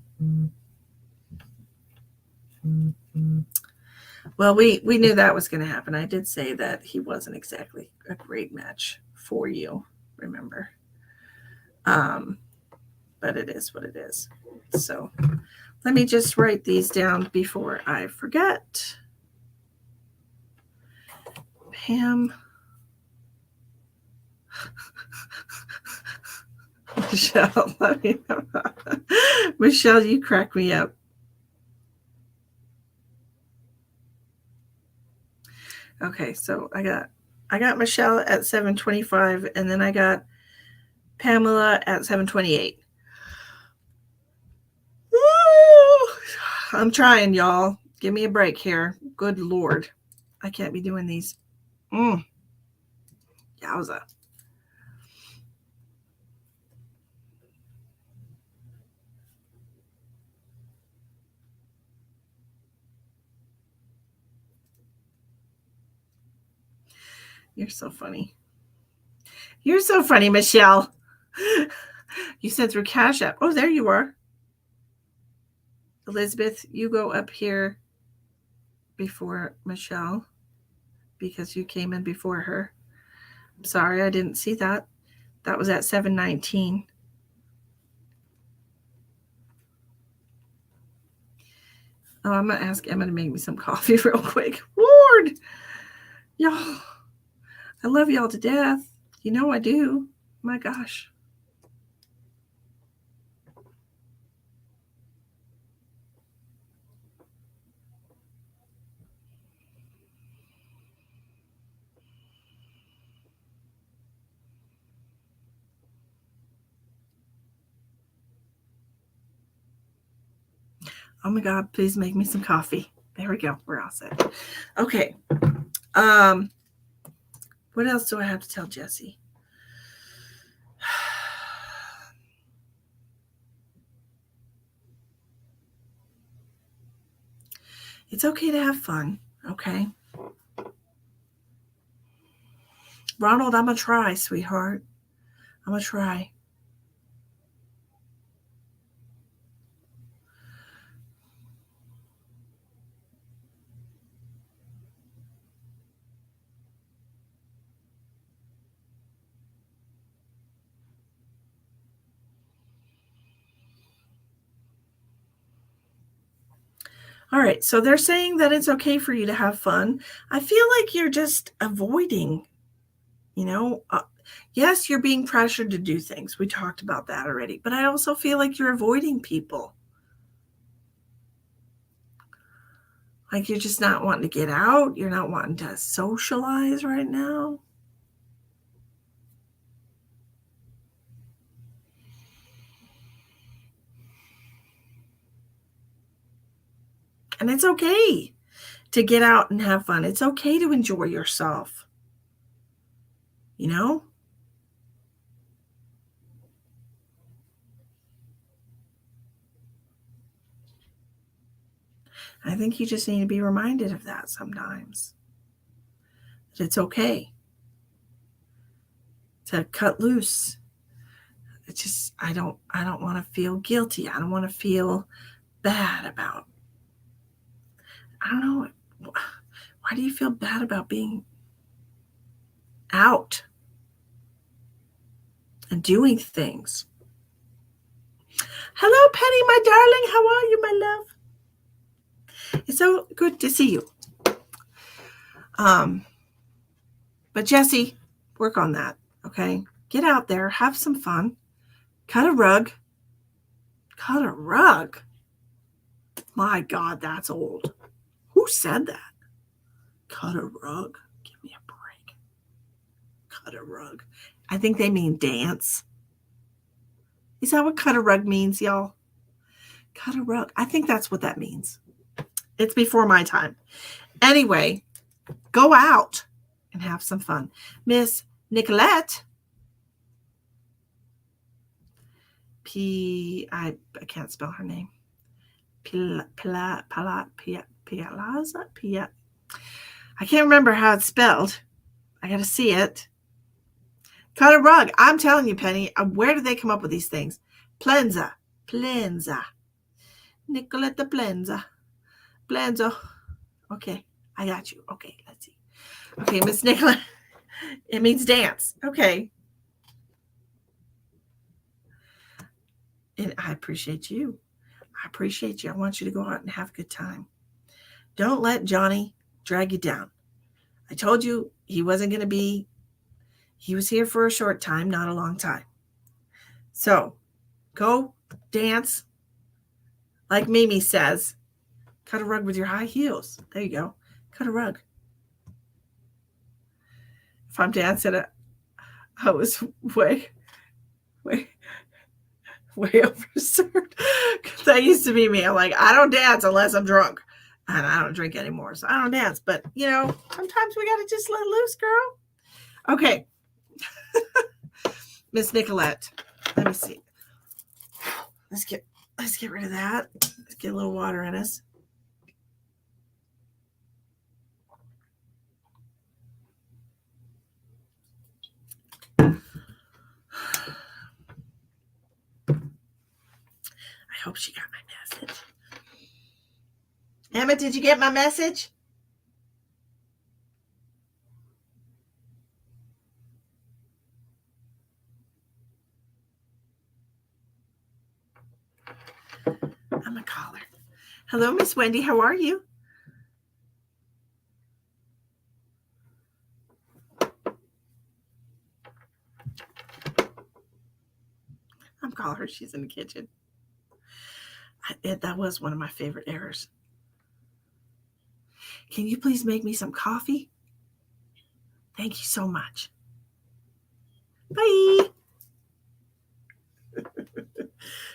Well, we knew that was going to happen. I did say that he wasn't exactly a great match for you, remember? But it is what it is. So let me just write these down before I forget. Pam. Michelle, let me know. Michelle, you crack me up. Okay, so I got Michelle at 7:25, and then I got Pamela at 7:28. I'm trying, y'all. Give me a break here. Good Lord. I can't be doing these. Yowza. You're so funny. You're so funny, Michelle. You sent through Cash App. Oh, there you are. Elizabeth, you go up here before Michelle because you came in before her. I'm sorry, I didn't see that. That was at 7:19. Oh, I'm going to ask Emma to make me some coffee real quick. Lord, y'all, I love y'all to death. You know I do. My gosh. Oh my God, please make me some coffee. There we go. We're all set. Okay. What else do I have to tell Jesse? It's okay to have fun, okay? Ronald, I'm going to try, sweetheart. I'm going to try. All right, so they're saying that it's okay for you to have fun. I feel like you're just avoiding, yes, you're being pressured to do things. We talked about that already, but I also feel like you're avoiding people. Like you're just not wanting to get out. You're not wanting to socialize right now. And it's okay to get out and have fun. It's okay to enjoy yourself. I think you just need to be reminded of that sometimes. That it's okay to cut loose. It's just I don't want to feel guilty. I don't want to feel bad about. I don't know. Why do you feel bad about being out and doing things? Hello, Penny, my darling. How are you, my love? It's so good to see you. But Jesse, work on that, okay? Get out there, have some fun. Cut a rug. Cut a rug? My God, that's old. Who said that? Cut a rug? Give me a break. Cut a rug. I think they mean dance. Is that what cut a rug means, y'all? Cut a rug. I think that's what that means. It's before my time. Anyway, go out and have some fun. Miss Nicolette. I can't spell her name. Piazza? I can't remember how it's spelled. I got to see it. Cut a rug. I'm telling you, Penny, where did they come up with these things? Plenza. Nicoletta Plenzo. Okay, I got you. Okay, let's see. Okay, Miss Nicola. It means dance. Okay. And I appreciate you. I want you to go out and have a good time. Don't let Johnny drag you down. I told you he wasn't going to be, he was here for a short time, not a long time. So go dance. Like Mimi says, cut a rug with your high heels. There you go. Cut a rug. If I'm dancing, I was way overserved. Because that used to be me. I'm like, I don't dance unless I'm drunk. And I don't drink anymore, so I don't dance. But, sometimes we got to just let loose, girl. Okay. Miss Nicolette. Let me see. Let's get rid of that. Let's get a little water in us. I hope she got my message. Emma, did you get my message? I'm going to call her. Hello, Miss Wendy. How are you? I'm calling her. She's in the kitchen. That was one of my favorite errors. Can you please make me some coffee? Thank you so much. Bye.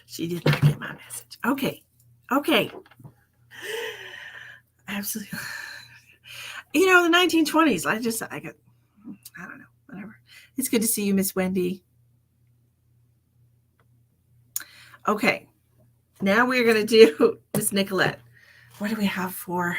She did not get my message. Okay. Absolutely. The 1920s. I don't know, whatever. It's good to see you, Miss Wendy. Okay. Now we're going to do Miss Nicolette. What do we have for?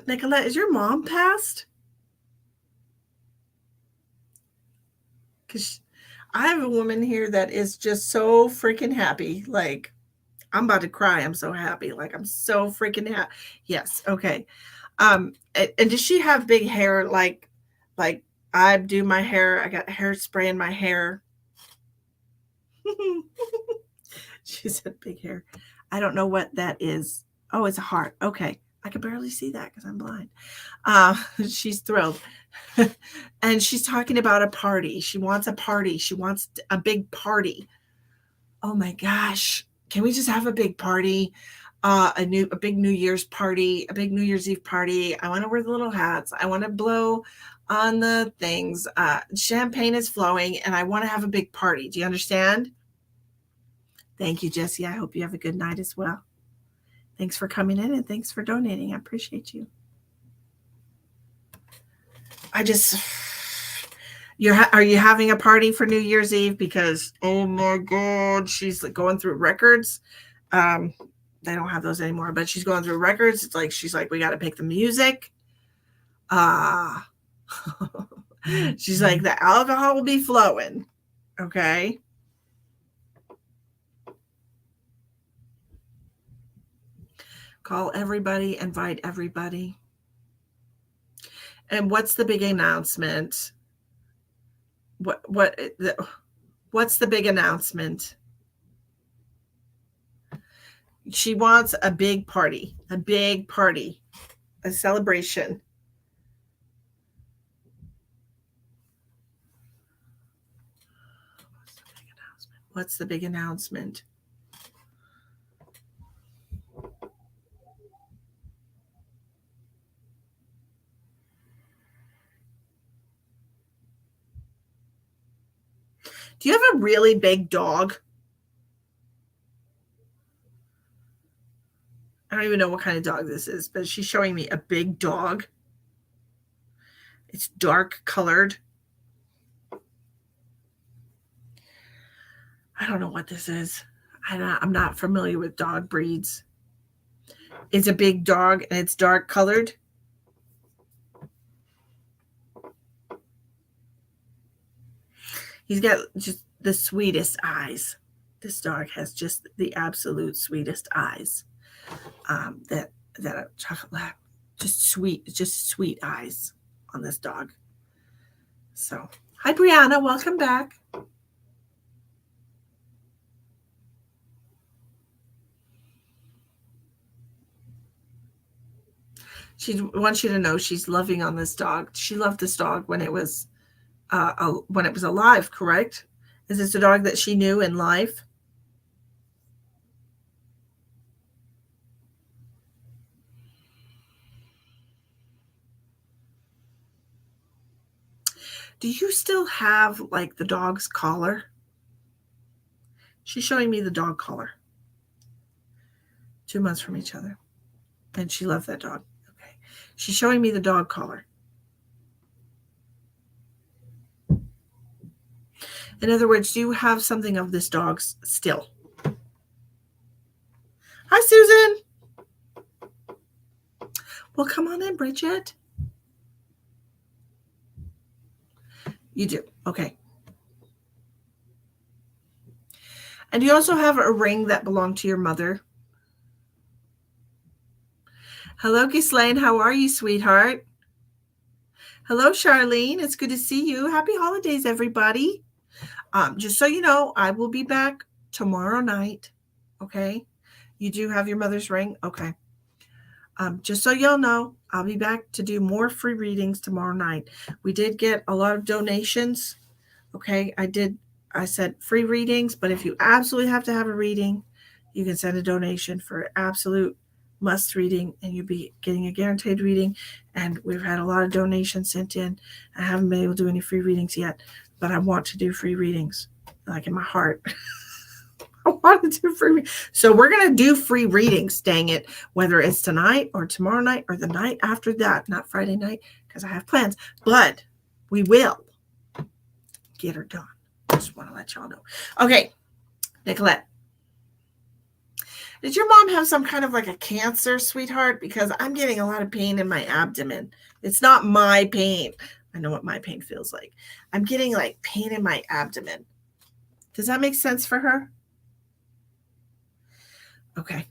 Nicolette, is your mom passed? Because I have a woman here that is just so freaking happy. Like, I'm about to cry. I'm so happy. Like, I'm so freaking happy. Yes. Okay. And does she have big hair? Like I do my hair. I got hairspray in my hair. She said big hair. I don't know what that is. Oh, it's a heart. Okay. I can barely see that because I'm blind. She's thrilled. And she's talking about a party. She wants a party. She wants a big party. Oh my gosh. Can we just have a big party? A big New Year's party, a big New Year's Eve party. I want to wear the little hats. I want to blow on the things. Champagne is flowing and I want to have a big party. Do you understand? Thank you, Jessie. I hope you have a good night as well. Thanks for coming in and thanks for donating. I appreciate you. Are you having a party for New Year's Eve? Because, oh my God, she's going through records. They don't have those anymore, but she's going through records. It's like, she's like, we got to pick the music. She's like, the alcohol will be flowing. Okay. Call everybody, invite everybody. And what's the big announcement? What's the big announcement? She wants a big party, a celebration. What's the big announcement? Do you have a really big dog? I don't even know what kind of dog this is, but she's showing me a big dog. It's dark colored. I don't know what this is. I'm not familiar with dog breeds. It's a big dog and it's dark colored. He's got just the sweetest eyes. This dog has just the absolute sweetest eyes. That a chocolate lab, just sweet eyes on this dog. So, hi Brianna, welcome back. She wants you to know she's loving on this dog. She loved this dog when it was alive, correct? Is this a dog that she knew in life? Do you still have like the dog's collar? She's showing me the dog collar. 2 months from each other. And she loved that dog. Okay. She's showing me the dog collar. In other words, do you have something of this dog's still? Hi, Susan. Well, come on in, Bridget. You do. Okay. And you also have a ring that belonged to your mother. Hello, Ghislaine. How are you, sweetheart? Hello, Charlene. It's good to see you. Happy holidays, everybody. Just so you know, I will be back tomorrow night. Okay. You do have your mother's ring? Okay. Just so y'all know, I'll be back to do more free readings tomorrow night. We did get a lot of donations. Okay. I said free readings, but if you absolutely have to have a reading, you can send a donation for absolute must reading and you'll be getting a guaranteed reading. And we've had a lot of donations sent in. I haven't been able to do any free readings yet, but I want to do free readings, like in my heart. I want to do free. So we're going to do free readings, dang it, whether it's tonight or tomorrow night or the night after that, not Friday night, because I have plans, but we will get her done. Just want to let y'all know. Okay, Nicolette. Did your mom have some kind of like a cancer, sweetheart? Because I'm getting a lot of pain in my abdomen. It's not my pain. I know what my pain feels like. I'm getting like pain in my abdomen. Does that make sense for her? Okay.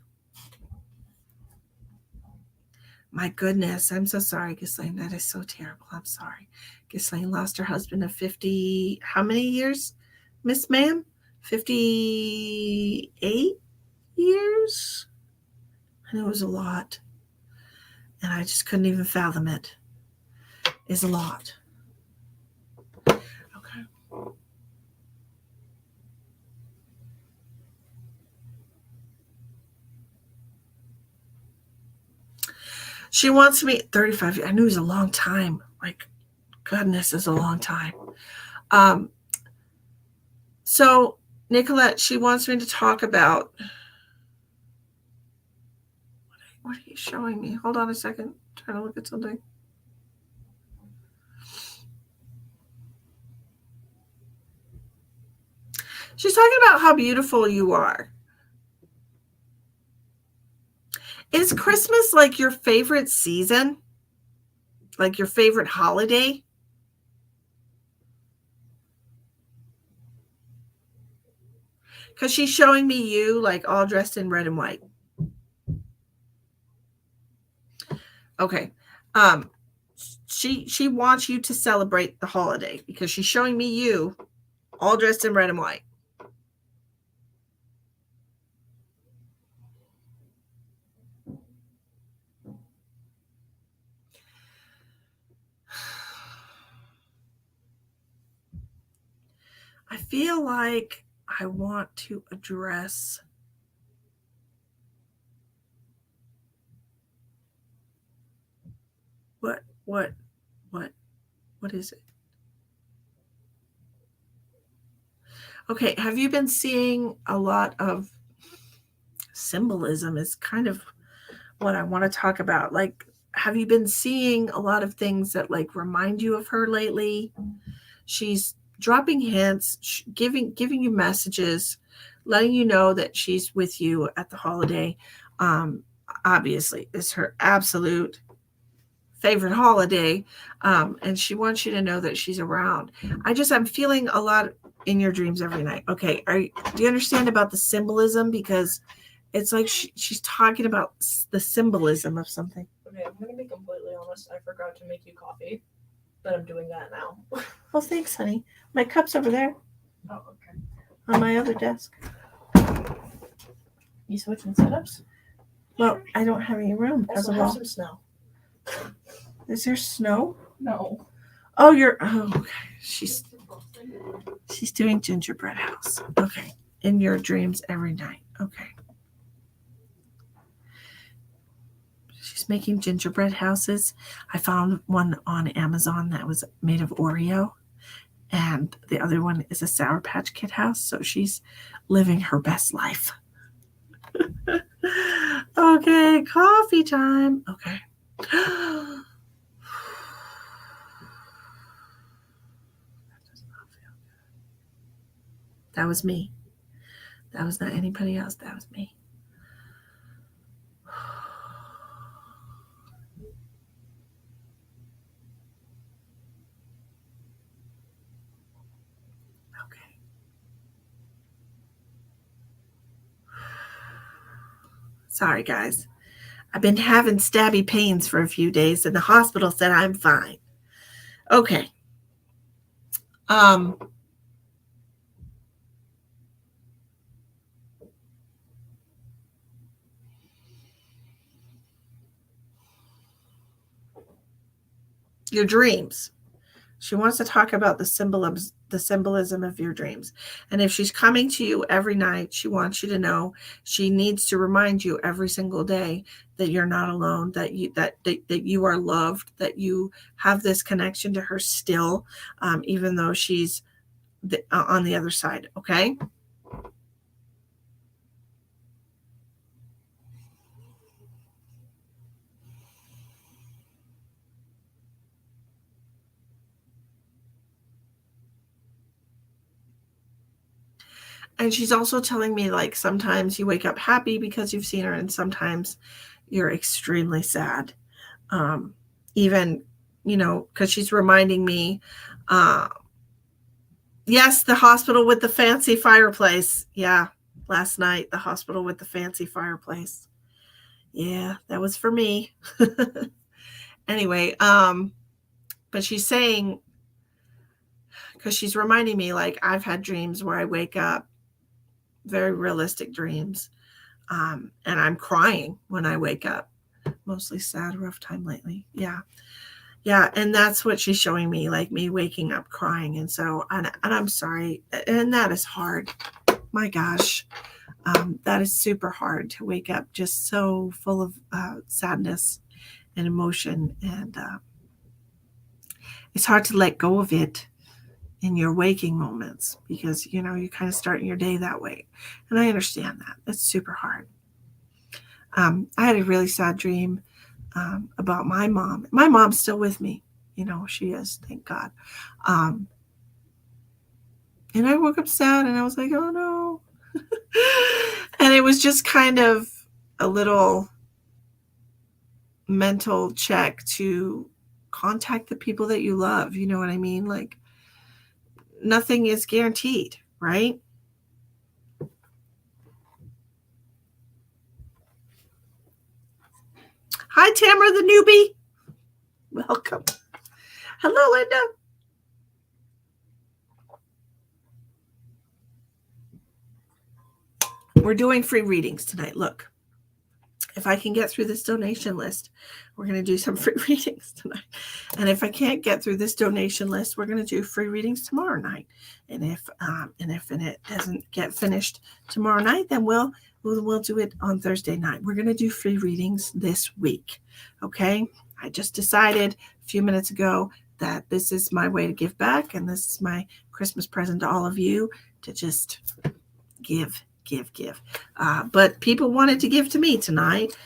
My goodness. I'm so sorry, Ghislaine. That is so terrible. I'm sorry. Ghislaine lost her husband of 50, how many years, Miss Ma'am? 58 years? I know it was a lot. And I just couldn't even fathom it. It's a lot. Okay. She wants me 35. I knew it was a long time. Like, goodness, is a long time. So, Nicolette, she wants me to talk about. What are you showing me? Hold on a second. I'm trying to look at something. She's talking about how beautiful you are. Is Christmas like your favorite season? Like your favorite holiday? Because she's showing me you like all dressed in red and white. Okay. She wants you to celebrate the holiday because she's showing me you all dressed in red and white. I feel like I want to address what is it? Okay, have you been seeing a lot of symbolism is kind of what I want to talk about. Like, have you been seeing a lot of things that like remind you of her lately? She's dropping hints, giving you messages, letting you know that she's with you at the holiday. Um, Obviously, it's her absolute favorite holiday, and she wants you to know that she's around. I'm feeling a lot in your dreams every night. Okay, do you understand about the symbolism? Because it's like she's talking about the symbolism of something. Okay, I'm gonna be completely honest. I forgot to make you coffee, but I'm doing that now. Well, thanks, honey. My cup's over there. Oh, okay. On my other desk. You switching setups? Well, I don't have any room because of all. Some snow. Is there snow? No. Oh, okay. She's doing gingerbread house. Okay. In your dreams every night. Okay. She's making gingerbread houses. I found one on Amazon that was made of Oreo, and the other one is a Sour Patch Kid house. So she's living her best life. Okay, coffee time. Okay. That was me. That was not anybody else. That was me. Okay. Sorry, guys. I've been having stabby pains for a few days, and the hospital said I'm fine. Okay. Your dreams. She wants to talk about the symbolism of your dreams. And if she's coming to you every night, she wants you to know she needs to remind you every single day that you're not alone, that you are loved, that you have this connection to her still, even though she's on the other side. Okay. And she's also telling me, like, sometimes you wake up happy because you've seen her, and sometimes you're extremely sad. Even, because she's reminding me, yes, the hospital with the fancy fireplace. Yeah, last night, the hospital with the fancy fireplace. Yeah, that was for me. Anyway, but she's saying, because she's reminding me, like, I've had dreams where I wake up, very realistic dreams, and I'm crying when I wake up. Mostly sad, rough time lately. Yeah. And that's what she's showing me, like me waking up crying. And so, and I'm sorry. And that is hard. My gosh. That is super hard to wake up just so full of sadness and emotion. And it's hard to let go of it in your waking moments because, you're kind of starting your day that way. And I understand that. It's super hard. I had a really sad dream about my mom. My mom's still with me. She is, thank God. And I woke up sad and I was like, oh no. And it was just kind of a little mental check to contact the people that you love. You know what I mean? Like, nothing is guaranteed, right? Hi, Tamara the newbie. Welcome. Hello, Linda. We're doing free readings tonight. Look, if I can get through this donation list, we're going to do some free readings tonight. And if I can't get through this donation list, we're going to do free readings tomorrow night. And if it doesn't get finished tomorrow night, then we'll do it on Thursday night. We're going to do free readings this week. Okay. I just decided a few minutes ago that this is my way to give back. And this is my Christmas present to all of you, to just give. But people wanted to give to me tonight,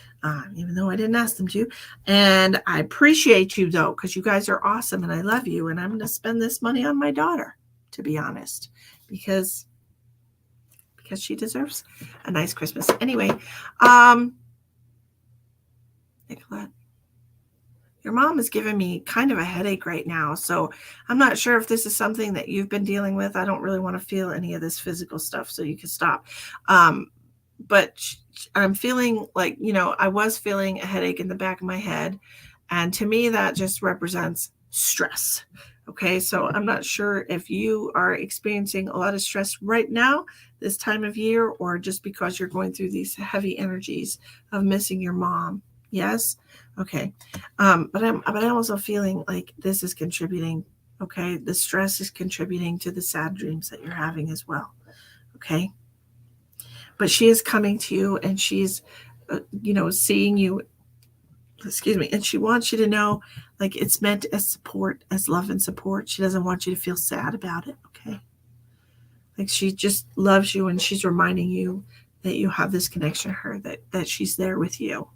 even though I didn't ask them to. And I appreciate you, though, because you guys are awesome and I love you. And I'm going to spend this money on my daughter, to be honest, because she deserves a nice Christmas. Anyway, Nicolette, your mom is giving me kind of a headache right now. So I'm not sure if this is something that you've been dealing with. I don't really want to feel any of this physical stuff, so you can stop. But I'm feeling like, I was feeling a headache in the back of my head. And to me, that just represents stress. Okay, so I'm not sure if you are experiencing a lot of stress right now, this time of year, or just because you're going through these heavy energies of missing your mom. Yes? Okay. But I'm also feeling like this is contributing. Okay. The stress is contributing to the sad dreams that you're having as well. Okay. But she is coming to you and she's, seeing you, and she wants you to know, like, it's meant as support, as love and support. She doesn't want you to feel sad about it. Okay. Like, she just loves you and she's reminding you that you have this connection to her, that she's there with you.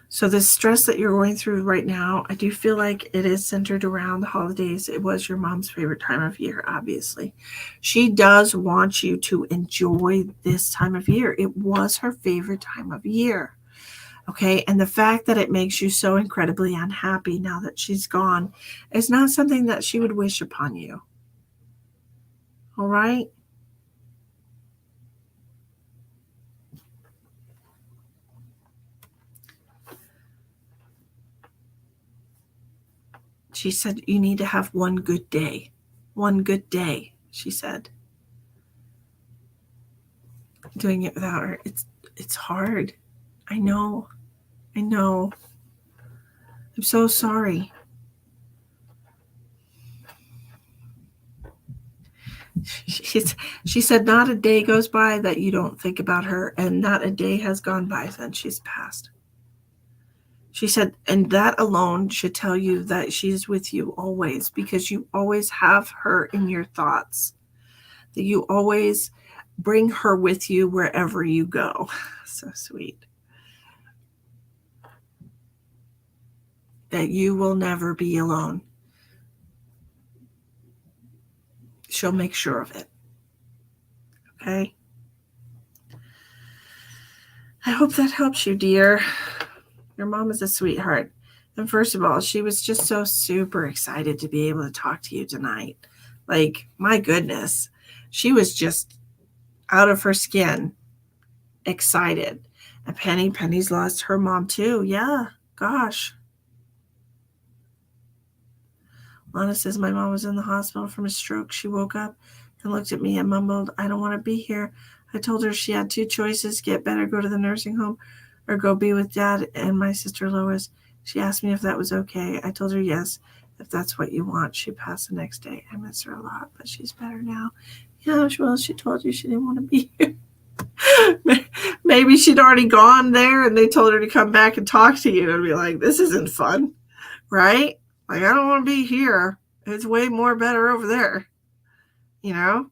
So this stress that you're going through right now, I do feel like it is centered around the holidays. It was your mom's favorite time of year, obviously. She does want you to enjoy this time of year. It was her favorite time of year. Okay, and the fact that it makes you so incredibly unhappy now that she's gone is not something that she would wish upon you. All right? She said, you need to have one good day. One good day, she said. Doing it without her, it's hard. I know. I'm so sorry. She said, not a day goes by that you don't think about her, and not a day has gone by since she's passed. She said, and that alone should tell you that she's with you always, because you always have her in your thoughts, that you always bring her with you wherever you go. So sweet. That you will never be alone. She'll make sure of it. Okay? I hope that helps you, dear. Your mom is a sweetheart. And first of all, she was just so super excited to be able to talk to you tonight. Like, my goodness. She was just out of her skin, excited. And Penny's lost her mom too. Yeah, gosh. Lana says, my mom was in the hospital from a stroke. She woke up and looked at me and mumbled, I don't want to be here. I told her she had two choices, get better, go to the nursing home, or go be with Dad and my sister Lois. She asked me if that was okay. I told her yes, if that's what you want. She passed the next day. I miss her a lot, but she's better now. Yeah, well, she told you she didn't want to be here. Maybe she'd already gone there and they told her to come back and talk to you and be like, this isn't fun, right? Like, I don't want to be here. It's way more better over there, you know?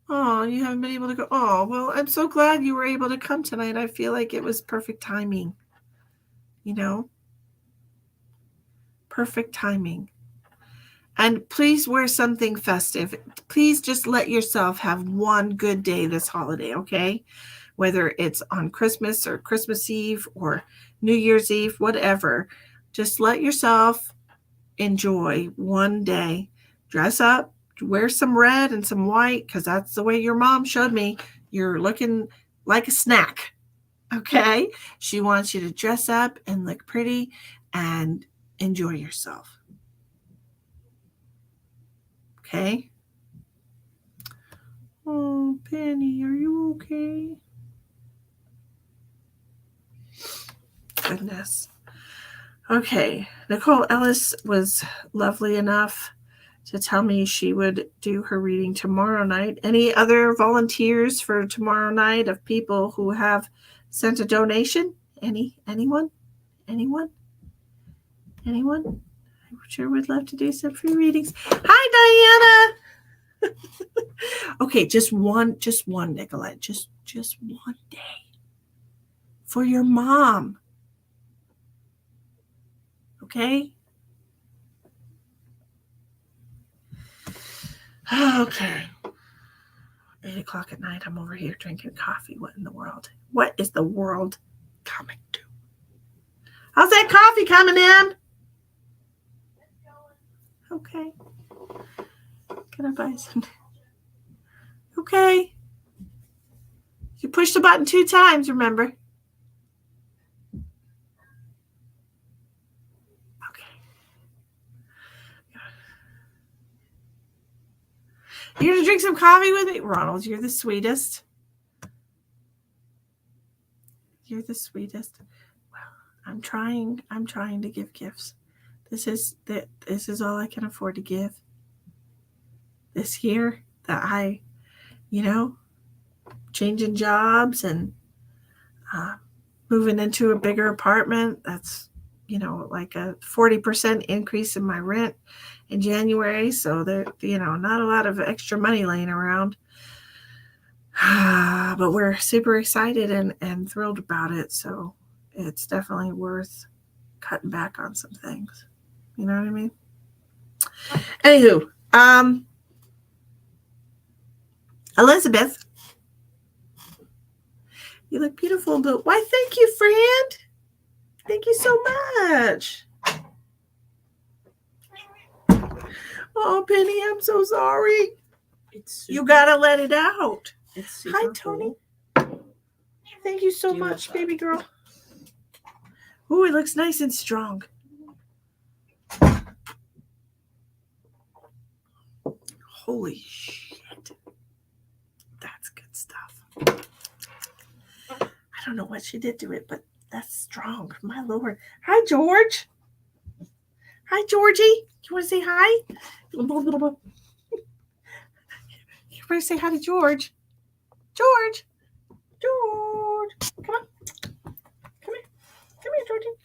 Oh, you haven't been able to go. Oh, well, I'm so glad you were able to come tonight. I feel like it was perfect timing, you know? Perfect timing. And please wear something festive. Please just let yourself have one good day this holiday, okay? Whether it's on Christmas or Christmas Eve or New Year's Eve, whatever. Just let yourself enjoy one day. Dress up, wear some red and some white, because that's the way your mom showed me. You're looking like a snack, okay? She wants you to dress up and look pretty and enjoy yourself. Okay? Oh, Penny, are you okay? Goodness. Okay. Nicole Ellis was lovely enough to tell me she would do her reading tomorrow night. Any other volunteers for tomorrow night of people who have sent a donation? Anyone? Anyone? Anyone? I sure would love to do some free readings. Hi, Diana. Okay, just one, Nicolette. Just one day for your mom. Okay? Okay. 8:00 at night, I'm over here drinking coffee. What in the world? What is the world coming to? How's that coffee coming in? Okay. Can I buy some? Okay. You push the button 2 times, remember? Okay. You're going to drink some coffee with me? Ronald, you're the sweetest. You're the sweetest. Well, I'm trying to give gifts. This is all I can afford to give. This year that I, changing jobs and moving into a bigger apartment. That's, like a 40% increase in my rent in January. So there, not a lot of extra money laying around. But we're super excited and thrilled about it. So it's definitely worth cutting back on some things. You know what I mean? Anywho, Elizabeth, you look beautiful, but why, thank you, friend. Thank you so much. Oh, Penny, I'm so sorry. You gotta let it out. Hi, Tony. Cool. Thank you so much, baby girl. Ooh, it looks nice and strong. Holy shit. That's good stuff. I don't know what she did to it, but that's strong. My Lord. Hi, George. Hi, Georgie. You want to say hi? You want to say hi to George? George. Come on. Come here, Georgie.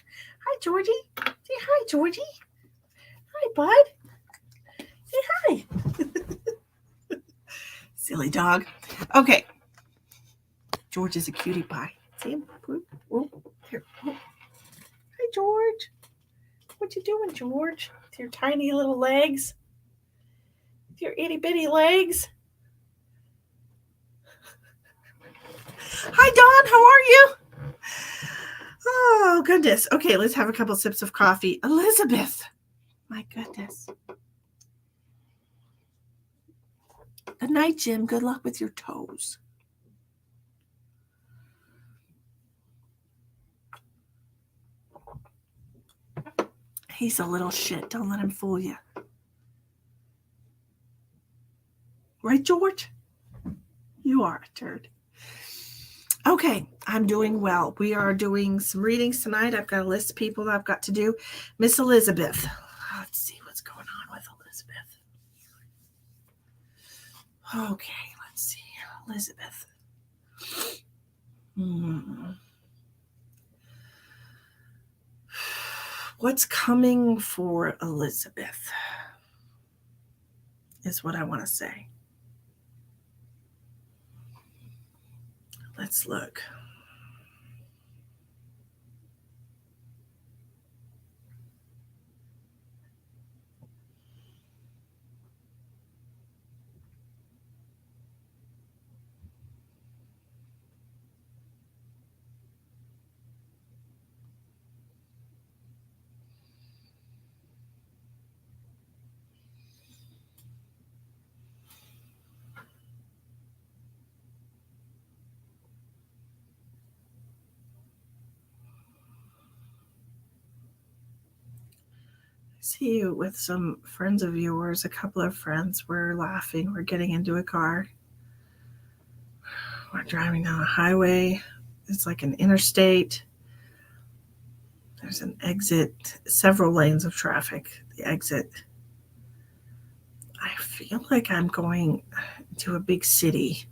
Hi, Georgie. Say hi, Georgie. Hi, bud. Say hi. Silly dog. Okay. George is a cutie pie. See him? Oh, here. Oh. Hi, George. What you doing, George? With your tiny little legs? With your itty bitty legs? Hi, Dawn. How are you? Oh, goodness. Okay, let's have a couple sips of coffee. Elizabeth. My goodness. Good night, Jim. Good luck with your toes. He's a little shit. Don't let him fool you. Right, George? You are a turd. Okay, I'm doing well. We are doing some readings tonight. I've got a list of people that I've got to do. Miss Elizabeth. Let's see what's going on with Elizabeth. Okay, let's see. Elizabeth. What's coming for Elizabeth is what I want to say. Let's look. See you with some friends of yours. A couple of friends. We're laughing. We're getting into a car. We're driving down a highway. It's like an interstate. There's an exit, several lanes of traffic. The exit. I feel like I'm going to a big city.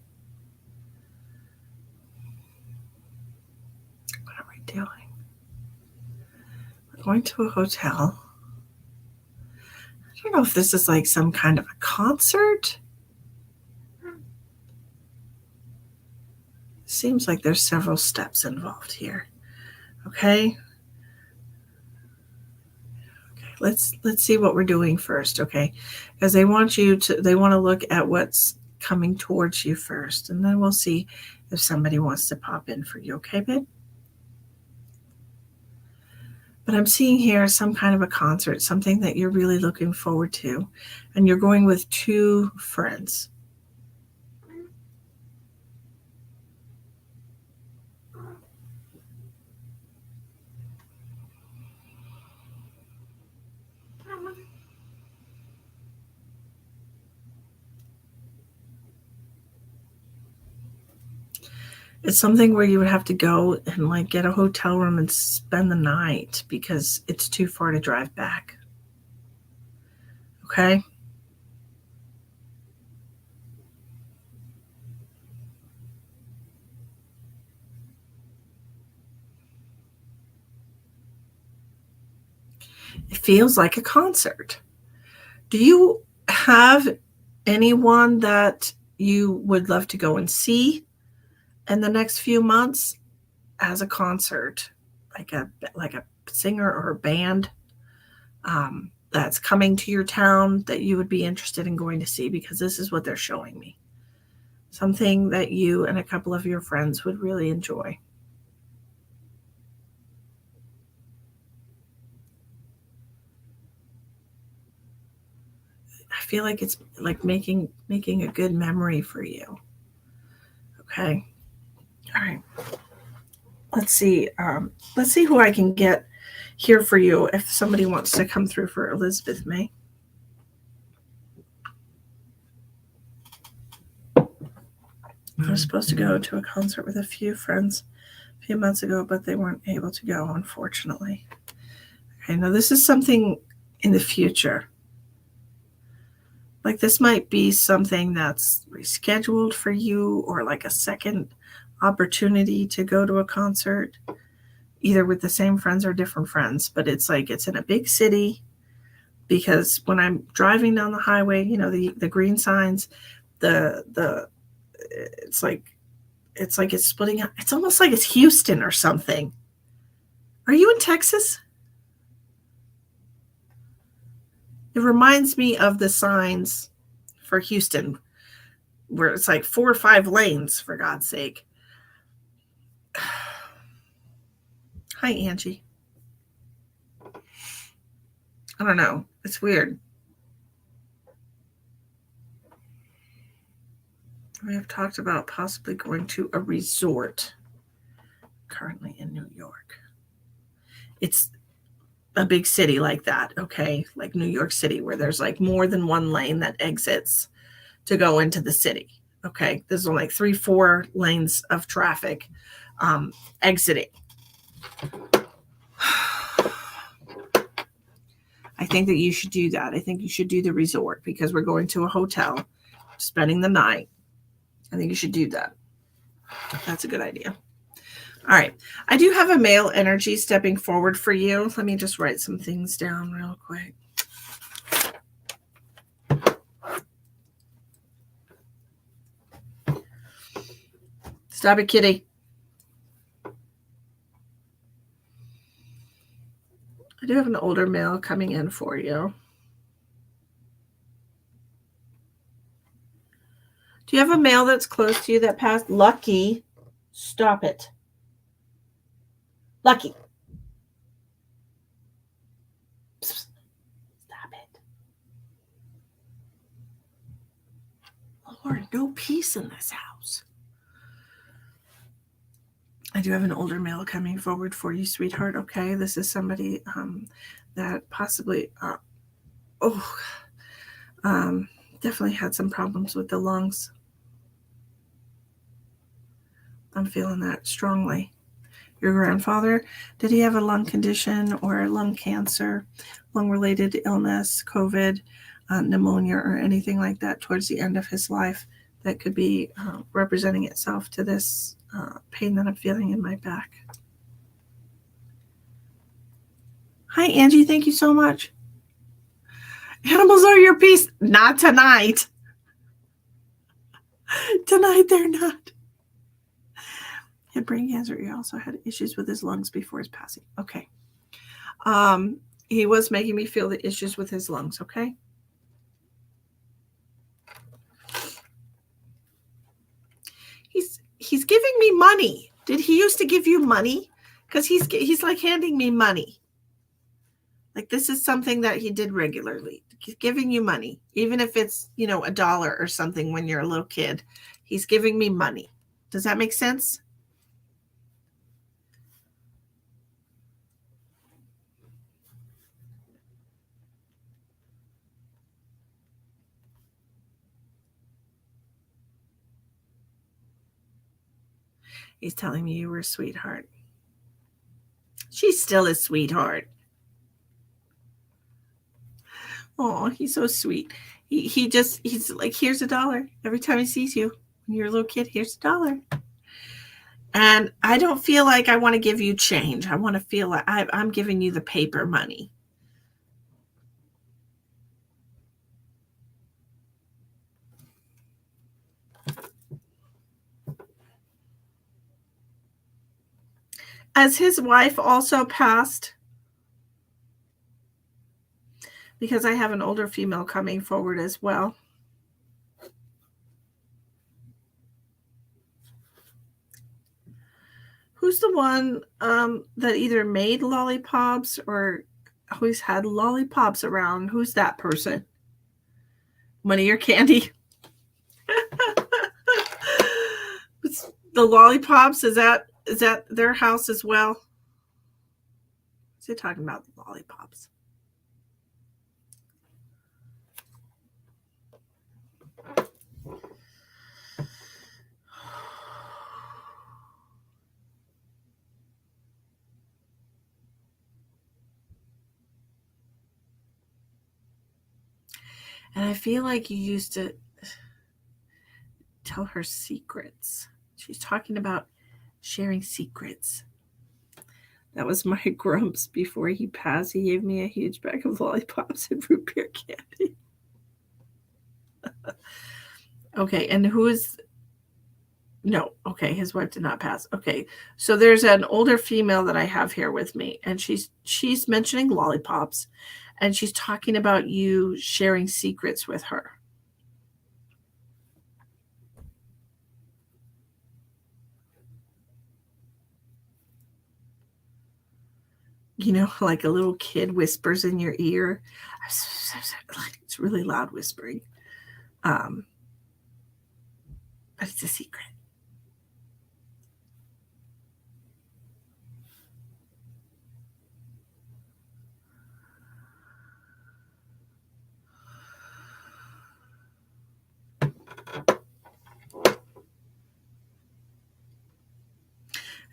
doing? We're going to a hotel. I don't know if this is like some kind of a concert. Seems like there's several steps involved here. Okay. Let's see what we're doing first, okay? Because they want to look at what's coming towards you first, and then we'll see if somebody wants to pop in for you, okay, babe? But I'm seeing here some kind of a concert, something that you're really looking forward to, and you're going with 2 friends. It's something where you would have to go and like get a hotel room and spend the night because it's too far to drive back. Okay? It feels like a concert. Do you have anyone that you would love to go and see in the next few months as a concert, like a singer or a band that's coming to your town that you would be interested in going to see? Because this is what they're showing me. Something that you and a couple of your friends would really enjoy. I feel like it's like making a good memory for you. Okay. All right. Let's see who I can get here for you if somebody wants to come through for Elizabeth May. I was supposed to go to a concert with a few friends a few months ago, but they weren't able to go, unfortunately. Okay, now this is something in the future. Like this might be something that's rescheduled for you, or like a second opportunity to go to a concert, either with the same friends or different friends. But it's like it's in a big city, because when I'm driving down the highway, you know, the green signs, it's like it's splitting up. It's almost like it's Houston or something. Are you in Texas? It reminds me of the signs for Houston, where it's like 4 or 5 lanes, for God's sake. Hi, Angie. I don't know. It's weird. We have talked about possibly going to a resort currently in New York. It's a big city like that, okay? Like New York City, where there's like more than one lane that exits to go into the city, okay? There's only like 3-4 lanes of traffic exiting. I think that you should do that. I think you should do the resort because we're going to a hotel, spending the night. I think you should do that. That's a good idea. All right. I do have a male energy stepping forward for you. Let me just write some things down real quick. Stop it, kitty. I do have an older male coming in for you. Do you have a male that's close to you that passed? Lucky. Stop it. Lucky. Stop it. Lord, no peace in this house. I do have an older male coming forward for you, sweetheart. Okay, this is somebody that possibly, definitely had some problems with the lungs. I'm feeling that strongly. Your grandfather, did he have a lung condition or lung cancer, lung-related illness, COVID, pneumonia, or anything like that towards the end of his life that could be representing itself to this pain that I'm feeling in my back? Hi, Angie. Thank you so much. Animals are your peace. Not tonight. Tonight they're not. He had brain cancer. He also had issues with his lungs before his passing. Okay. He was making me feel the issues with his lungs. Okay. He's giving me money. Did he used to give you money? Because he's like handing me money. Like this is something that he did regularly. He's giving you money, even if it's $1 or something when you're a little kid. He's giving me money. Does that make sense? He's telling me you were a sweetheart. She's still a sweetheart. Oh, he's so sweet. He's like, here's $1. Every time he sees you when you're a little kid, here's $1. And I don't feel like I want to give you change. I want to feel like I'm giving you the paper money. As his wife also passed, because I have an older female coming forward as well. Who's the one that either made lollipops or always had lollipops around? Who's that person? Money or candy? The lollipops, is that their house as well? What's he talking about? The lollipops. And I feel like you used to tell her secrets. She's talking about sharing secrets. That was my grumps before he passed. He gave me a huge bag of lollipops and root beer candy. Okay, and who is... No, okay, his wife did not pass. Okay, so there's an older female that I have here with me, and she's mentioning lollipops, and she's talking about you sharing secrets with her. Like a little kid whispers in your ear. It's really loud whispering. But it's a secret.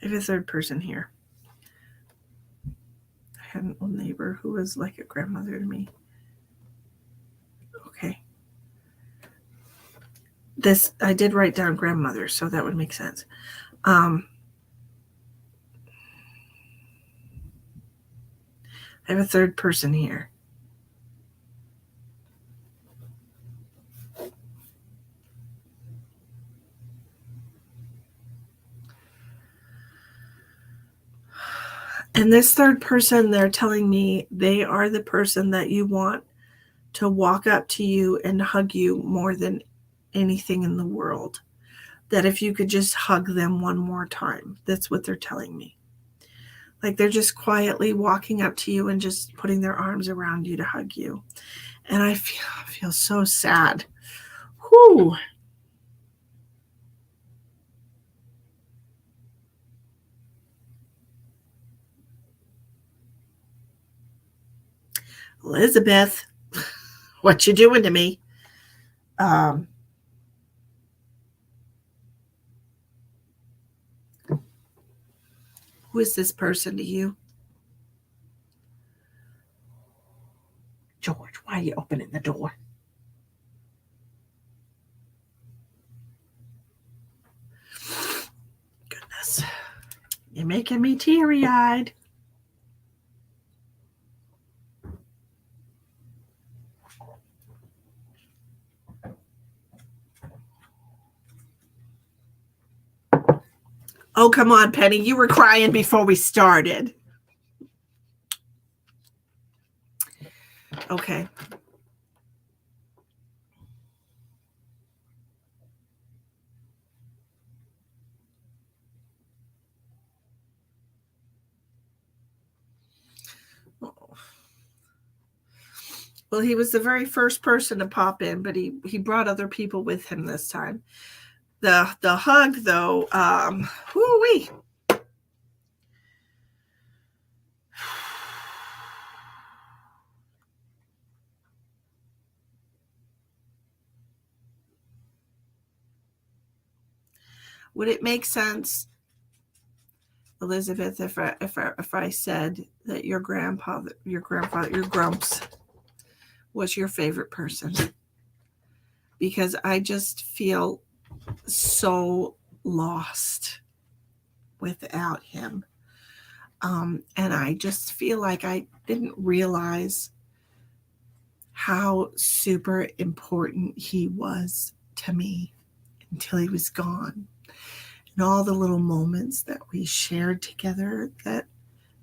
I have a third person here. I had an old neighbor who was like a grandmother to me. Okay. This, I did write down grandmother, so that would make sense. I have a third person here. And this third person, they're telling me they are the person that you want to walk up to you and hug you more than anything in the world. That if you could just hug them one more time. That's what they're telling me. Like they're just quietly walking up to you and just putting their arms around you to hug you. And I feel so sad. Whew. Elizabeth, what you doing to me? Who is this person to you? George, why are you opening the door? Goodness. You're making me teary-eyed. Oh, come on, Penny. You were crying before we started. Okay. Well, he was the very first person to pop in, but he brought other people with him this time. The hug though, whoo-wee. Would it make sense, Elizabeth, if I said that your grandfather, your grumps, was your favorite person? Because I just feel so lost without him. And I just feel like I didn't realize how super important he was to me until he was gone. And all the little moments that we shared together that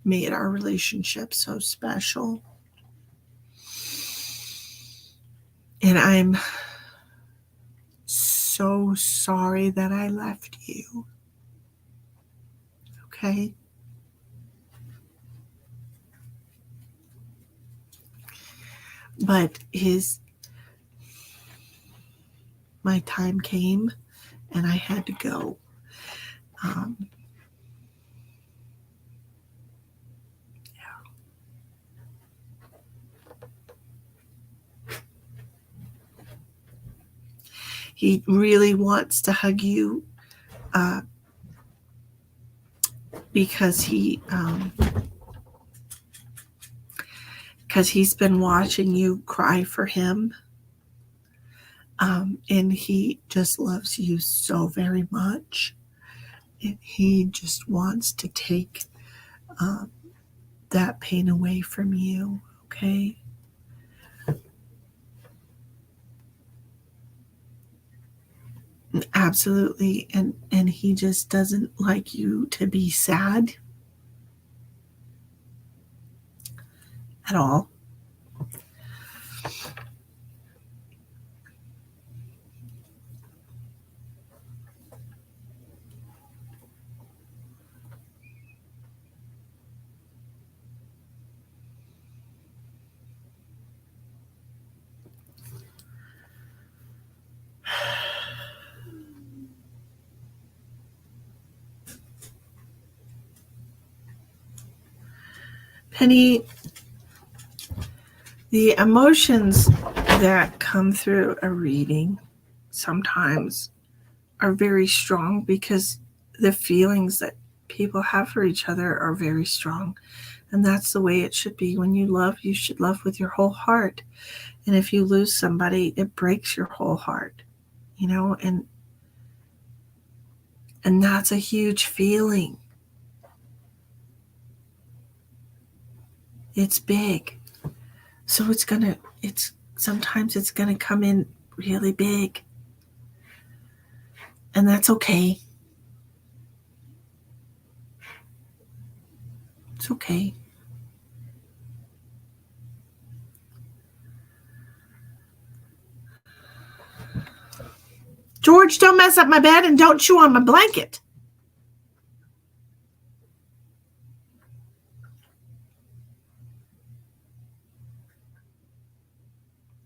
made our relationship so special. And I'm so sorry that I left you. Okay? But my time came and I had to go. He really wants to hug you because he's been watching you cry for him. And he just loves you so very much. And he just wants to take that pain away from you, okay? Absolutely. And he just doesn't like you to be sad at all. Penny, the emotions that come through a reading sometimes are very strong because the feelings that people have for each other are very strong. And that's the way it should be. When you love, you should love with your whole heart. And if you lose somebody, it breaks your whole heart, and that's a huge feeling. It's big. So sometimes it's gonna come in really big. And that's okay. It's okay. George, don't mess up my bed and don't chew on my blanket.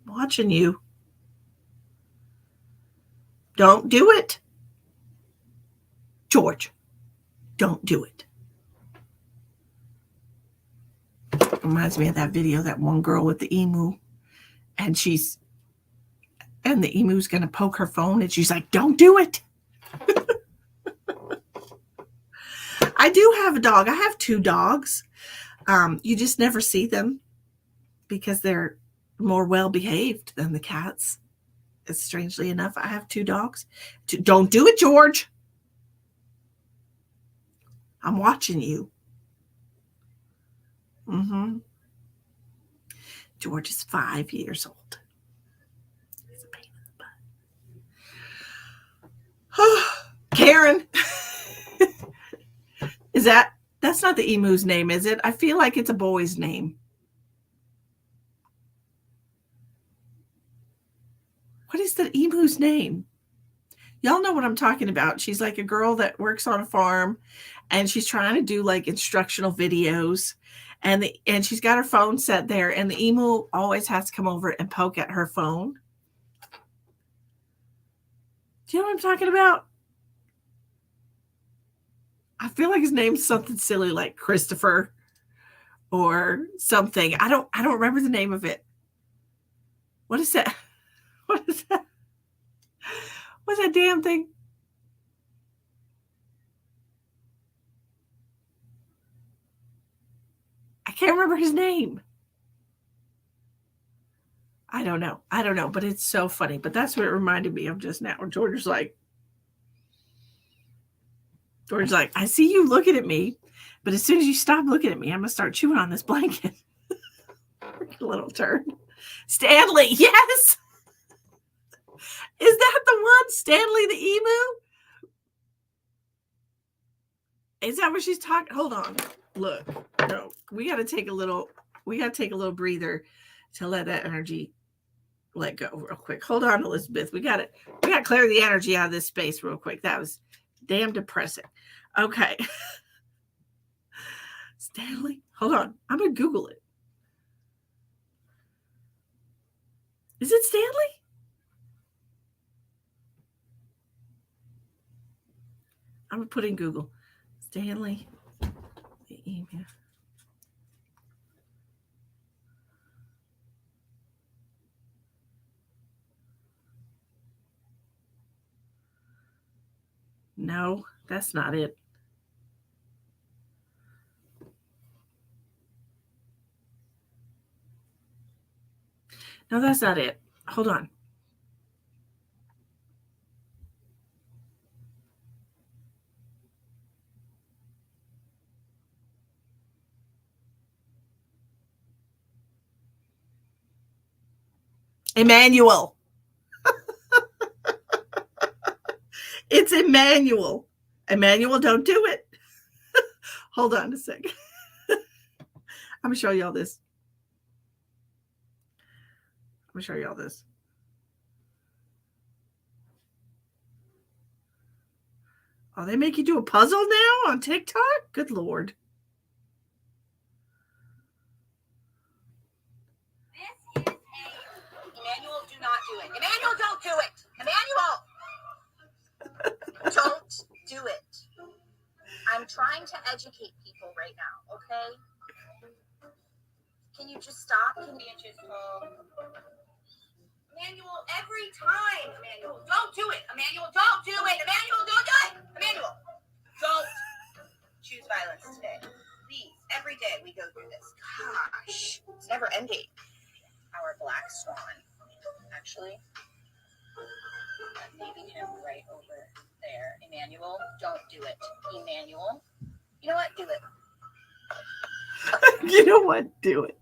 I'm watching you. Don't do it. George, don't do it. Reminds me of that video, that one girl with the emu. And the emu's going to poke her phone and she's like, don't do it. I do have a dog. I have 2 dogs. You just never see them because they're more well behaved than the cats. Strangely enough, I have 2 dogs. Don't do it, George. I'm watching you. George is 5 years old. He's a pain in the butt. Karen. That's not the emu's name, is it? I feel like it's a boy's name. What is the emu's name? Y'all know what I'm talking about. She's like a girl that works on a farm and she's trying to do like instructional videos and she's got her phone set there and the emu always has to come over and poke at her phone. Do you know what I'm talking about? I feel like his name's something silly like Christopher or something. I don't remember the name of it. What is that? What is that? What's that damn thing? I can't remember his name. I don't know, but it's so funny. But that's what it reminded me of just now. George's like, I see you looking at me, but as soon as you stop looking at me, I'm going to start chewing on this blanket. Little turd. Stanley, yes! Is that the one? Stanley the emu? Is that what she's talking? Hold on. Look. No. We got to take a little breather to let that energy let go real quick. Hold on, Elizabeth. We got to clear the energy out of this space real quick. That was damn depressing. Okay. Stanley. Hold on. I'm going to Google it. Is it Stanley? I'm going to put in Google. Stanley the emu. No, that's not it. No, that's not it. Hold on. Emmanuel. It's Emmanuel. Emmanuel, don't do it. Hold on a second. I'm going to show y'all this. Oh, they make you do a puzzle now on TikTok? Good Lord. This is Emmanuel, do not do it. Emmanuel, don't do it. Emmanuel, don't do it. I'm trying to educate people right now, okay? Can you just stop? Can you just Emmanuel, every time. Emmanuel, don't do it. Emmanuel, don't do it. Emmanuel, don't do it. Emmanuel, don't choose violence today. Please, every day we go through this. Gosh, it's never ending. Our black swan, actually. Maybe him right over there. Emmanuel, don't do it. Emmanuel, you know what? Do it. You know what? Do it.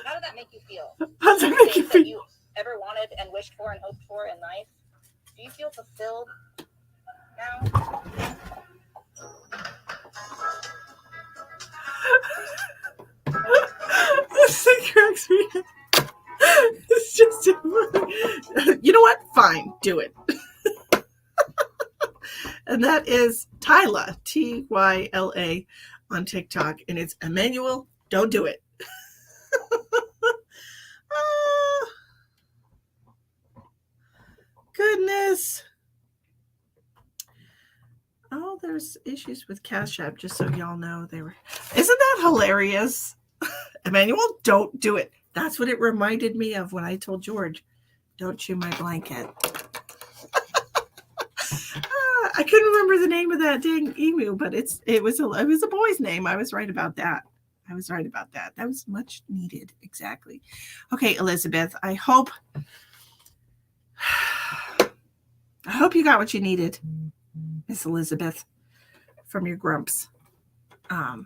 How did that make you feel? How does that make you Things feel? that you ever wanted and wished for and hoped for in life? Do you feel fulfilled now? This thing cracks me up. It's just, you know what? Fine, do it. And that is Tyla, Tyla, on TikTok, and it's Emmanuel. Don't do it. Goodness. Oh, there's issues with cashapp, just so y'all know. Isn't that hilarious? Emmanuel, don't do it. That's what it reminded me of when I told George, don't chew my blanket. I couldn't remember the name of that dang emu, but it was a boy's name. I was right about that. That was much needed. Exactly. Okay, Elizabeth, I hope you got what you needed, Miss Elizabeth, from your grumps. I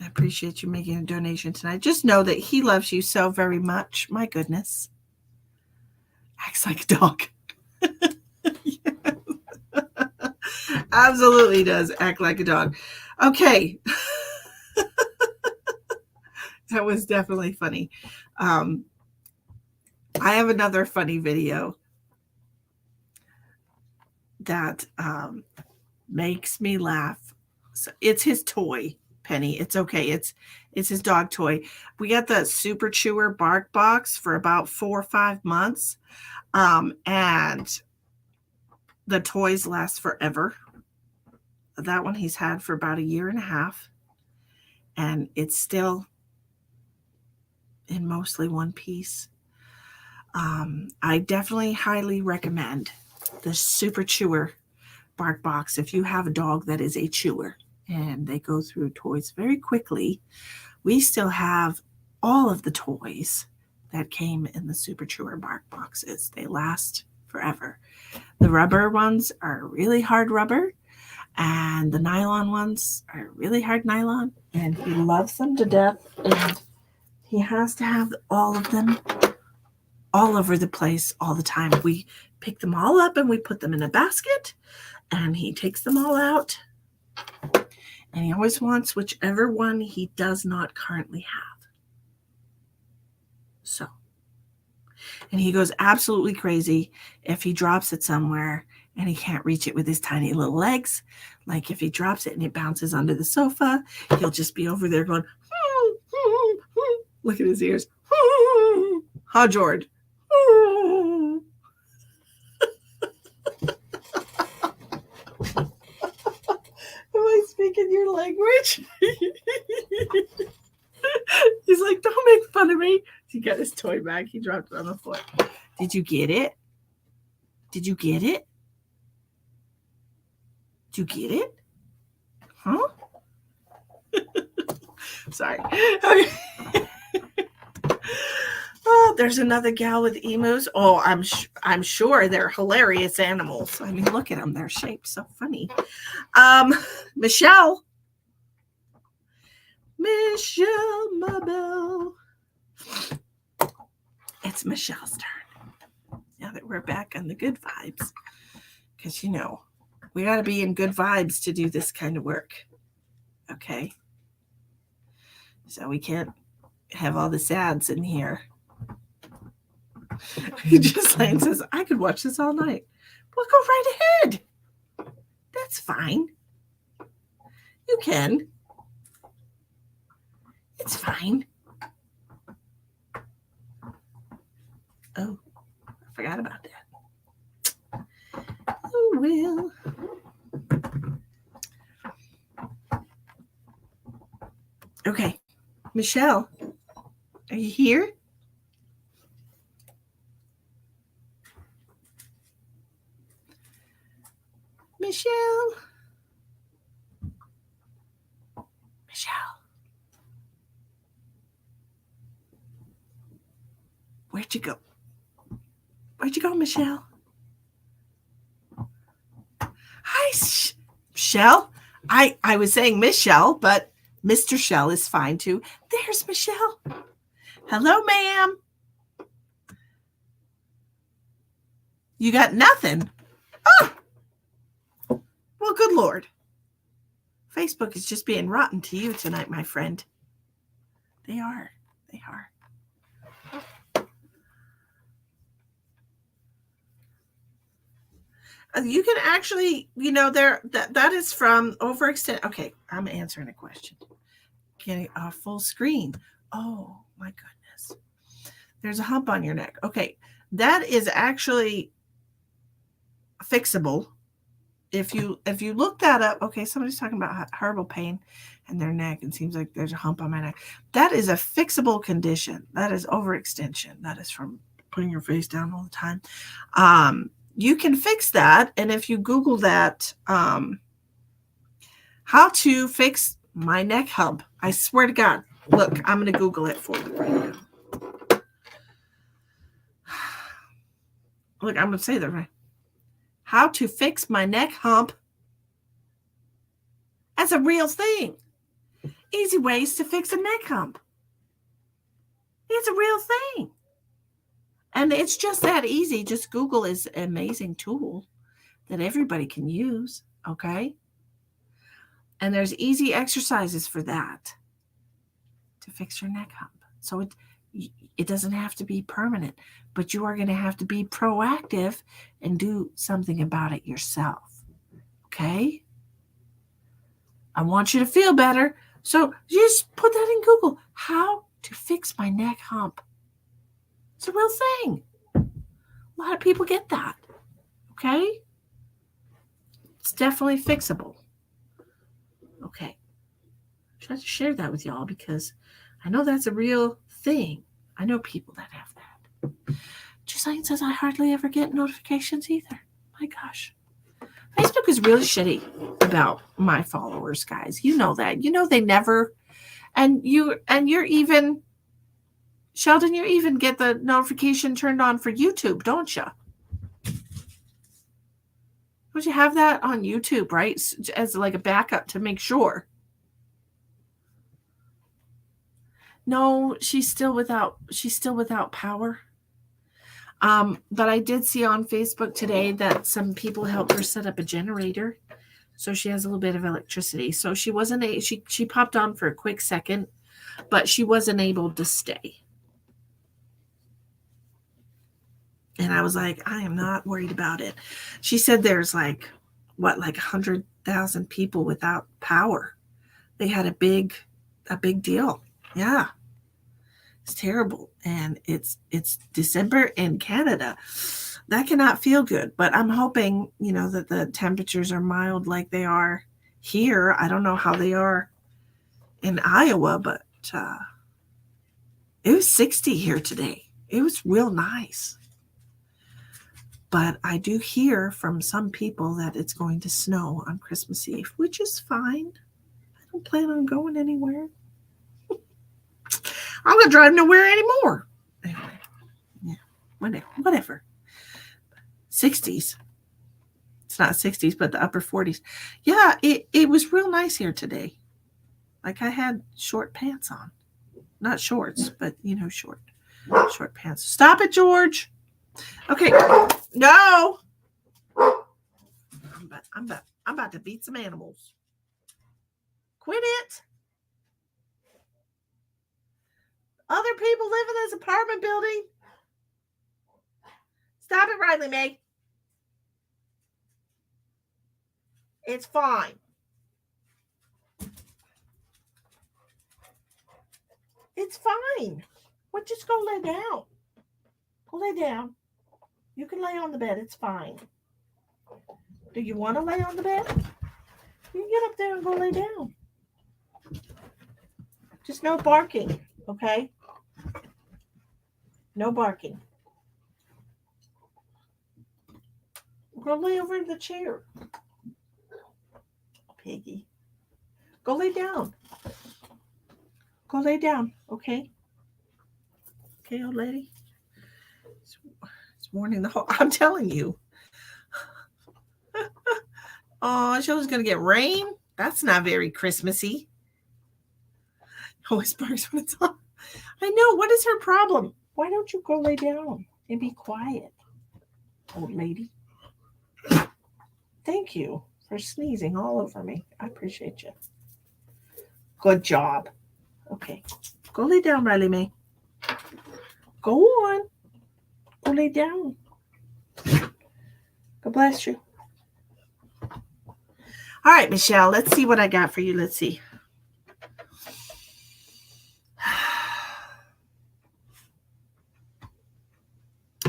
appreciate you making a donation tonight. Just know that he loves you so very much. My goodness. Acts like a dog. Absolutely does act like a dog. Okay. That was definitely funny. I have another funny video that makes me laugh. So it's his toy, Penny. It's okay. It's his dog toy. We got the Super Chewer bark box for about 4 or 5 months. And the toys last forever. That one he's had for about 1.5 years. And it's still in mostly one piece. I definitely highly recommend the Super Chewer bark box if you have a dog that is a chewer and they go through toys very quickly. We still have all of the toys that came in the Super Chewer bark boxes. They last forever. The rubber ones are really hard rubber, and the nylon ones are really hard nylon, and he loves them to death, and he has to have all of them all over the place all the time. We pick them all up and we put them in a basket, and he takes them all out, and he always wants whichever one he does not currently have. So, and he goes absolutely crazy if he drops it somewhere and he can't reach it with his tiny little legs. Like if he drops it and it bounces under the sofa, he'll just be over there going, look at his ears. Huh, George? Am I speaking your language? He's like, don't make fun of me. He got his toy back. He dropped it on the floor. Did you get it? Did you get it? Did you get it? Huh? Sorry. Okay. Oh, there's another gal with emus. Oh, I'm sure they're hilarious animals. I mean, look at them. They're shaped so funny. Michelle, my belle. It's Michelle's turn. Now that we're back on the good vibes, because we got to be in good vibes to do this kind of work. Okay. So we can't have all the sads in here. Just Lane says, I could watch this all night. Well, go right ahead. That's fine. You can. It's fine. Oh, I forgot about that. Oh, well. Okay. Michelle, are you here? Michelle. Where'd you go? Where'd you go, Michelle? Hi, Michelle. I was saying Michelle, but Mr. Shell is fine too. There's Michelle. Hello, ma'am. You got nothing? Oh. Well, good Lord. Facebook is just being rotten to you tonight, my friend. They are. They are. You can actually, that is from overextend. Okay, I'm answering a question. Getting a full screen. Oh my goodness. There's a hump on your neck. Okay, that is actually fixable. If you look that up, okay, somebody's talking about herbal pain in their neck. It seems like there's a hump on my neck. That is a fixable condition. That is overextension. That is from putting your face down all the time. You can fix that. And if you Google that, how to fix my neck hump, I swear to God, look, I'm going to Google it for you right now. Look, I'm going to say that right. How to fix my neck hump. That's a real thing. Easy ways to fix a neck hump. It's a real thing. And it's just that easy. Just Google is an amazing tool that everybody can use. Okay. And there's easy exercises for that to fix your neck hump. So it doesn't have to be permanent, but you are going to have to be proactive and do something about it yourself. Okay? I want you to feel better. So just put that in Google. How to fix my neck hump. It's a real thing. A lot of people get that. Okay? It's definitely fixable. Okay. I tried to share that with y'all because I know that's a real thing. I know people that have that. Gislaine says I hardly ever get notifications either. My gosh. Facebook is really shitty about my followers, guys. You know that. You know they never, and you're even, Sheldon, you even get the notification turned on for YouTube, don't you? Don't you have that on YouTube, right? As like a backup to make sure. No, she's still without power. But I did see on Facebook today that some people helped her set up a generator. So she has a little bit of electricity. So she wasn't she popped on for a quick second, but she wasn't able to stay. And I was like, I am not worried about it. She said there's like 100,000 people without power. They had a big deal. Yeah. It's terrible. And it's December in Canada. That cannot feel good. But I'm hoping, that the temperatures are mild like they are here. I don't know how they are in Iowa, but it was 60 here today. It was real nice. But I do hear from some people that it's going to snow on Christmas Eve, which is fine. I don't plan on going anywhere. I'm going to drive nowhere anymore. Anyway, yeah, whatever. 60s. It's not 60s, but the upper 40s. Yeah, it was real nice here today. Like I had short pants on. Not shorts, but, short pants. Stop it, George. Okay. No. I'm about to beat some animals. Quit it. Other people live in this apartment building. Stop it, Riley Mae. It's fine. It's fine. Well, just go lay down. Go lay down. You can lay on the bed. It's fine. Do you want to lay on the bed? You can get up there and go lay down. Just no barking, okay? No barking. Go lay over in the chair. Piggy. Go lay down. Go lay down, okay? Okay, old lady? It's warning the whole... I'm telling you. Oh, Shelley's going to get rain? That's not very Christmassy. Always barks when it's on. I know. What is her problem? Why don't you go lay down and be quiet, old lady? Thank you for sneezing all over me. I appreciate you. Good job. Okay. Go lay down, Riley Mae. Go on. Go lay down. God bless you. All right, Michelle, let's see what I got for you. Let's see.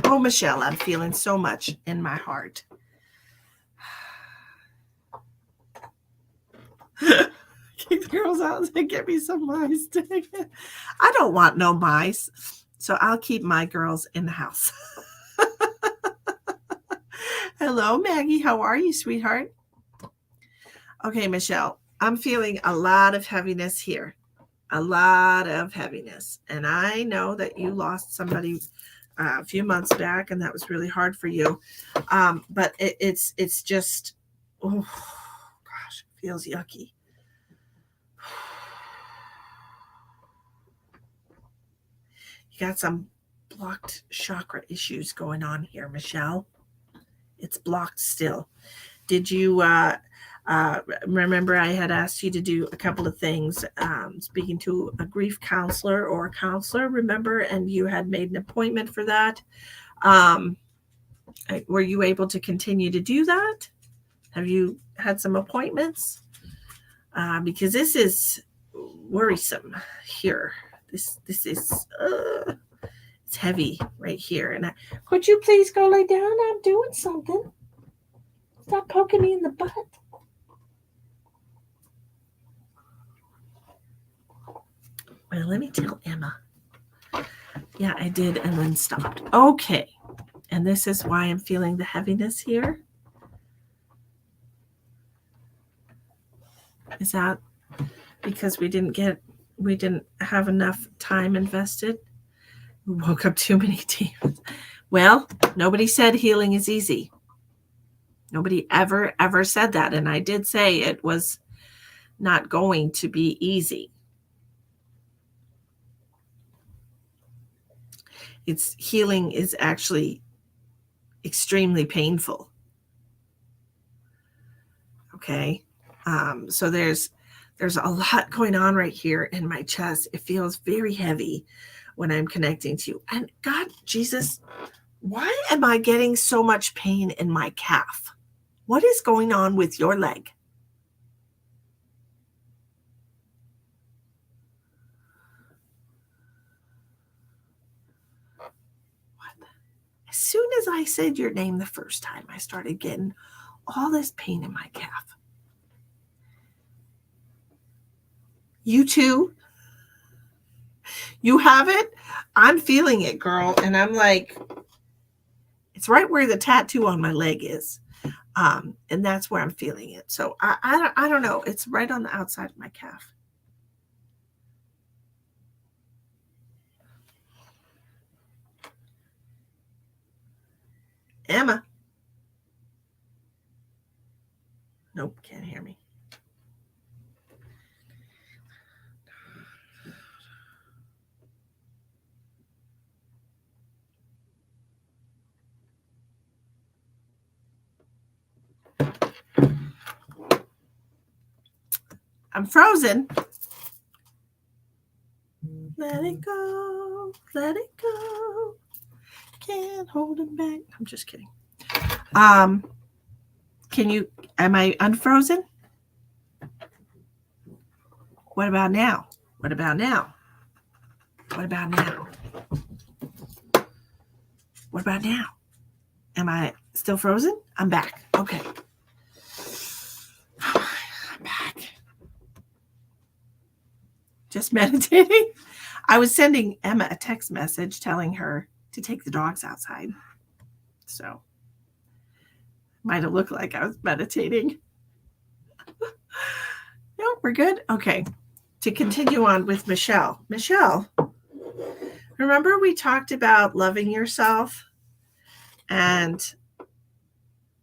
Oh, Michelle, I'm feeling so much in my heart. Kick the girls out and get me some mice. I don't want no mice, so I'll keep my girls in the house. Hello, Maggie. How are you, sweetheart? Okay, Michelle, I'm feeling a lot of heaviness here. A lot of heaviness. And I know that you lost somebody a few months back, and that was really hard for you. But it's just, oh, gosh, it feels yucky. You got some blocked chakra issues going on here, Michelle. It's blocked still. Did you remember I had asked you to do a couple of things, speaking to a grief counselor or a counselor, remember? And you had made an appointment for that. Were you able to continue to do that? Have you had some appointments? Because this is worrisome here. This is it's heavy right here. And could you please go lay down? I'm doing something. Stop poking me in the butt. Well, let me tell Emma. Yeah, I did and then stopped. Okay. And this is why I'm feeling the heaviness here. Is that because we didn't have enough time invested? We woke up too many demons. Well, nobody said healing is easy. Nobody ever said that. And I did say it was not going to be easy. Healing is actually extremely painful. Okay. So there's a lot going on right here in my chest. It feels very heavy when I'm connecting to you. And God, Jesus, why am I getting so much pain in my calf? What is going on with your leg? As soon as I said your name the first time, I started getting all this pain in my calf. You too? You have it? I'm feeling it, girl. And I'm like, it's right where the tattoo on my leg is. And that's where I'm feeling it. So I don't know. It's right on the outside of my calf. Emma. Nope, can't hear me. I'm frozen. Let it go. Let it go. Can't hold it back. I'm just kidding. Am I unfrozen? What about now? What about now? What about now? What about now? Am I still frozen? I'm back. Okay. I'm back. Just meditating. I was sending Emma a text message telling her to take the dogs outside. So might have looked like I was meditating. No, we're good. Okay. To continue on with Michelle. Michelle, remember we talked about loving yourself and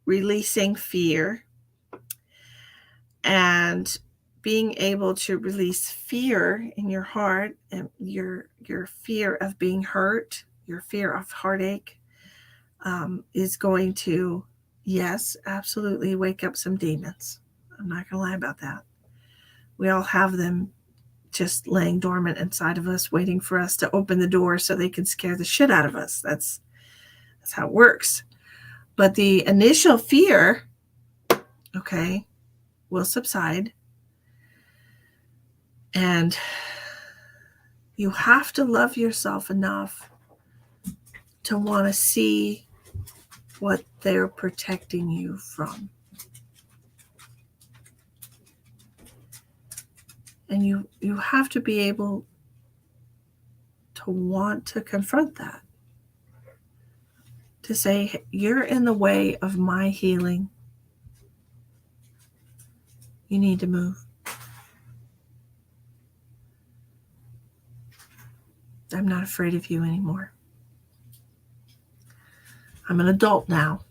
releasing fear and being able to release fear in your heart and your fear of being hurt, your fear of heartache, is going to, yes, absolutely wake up some demons. I'm not going to lie about that. We all have them just laying dormant inside of us, waiting for us to open the door so they can scare the shit out of us. That's how it works. But the initial fear, okay, will subside. And you have to love yourself enough to want to see what they're protecting you from. And you have to be able to want to confront that. To say, you're in the way of my healing. You need to move. I'm not afraid of you anymore. I'm an adult now.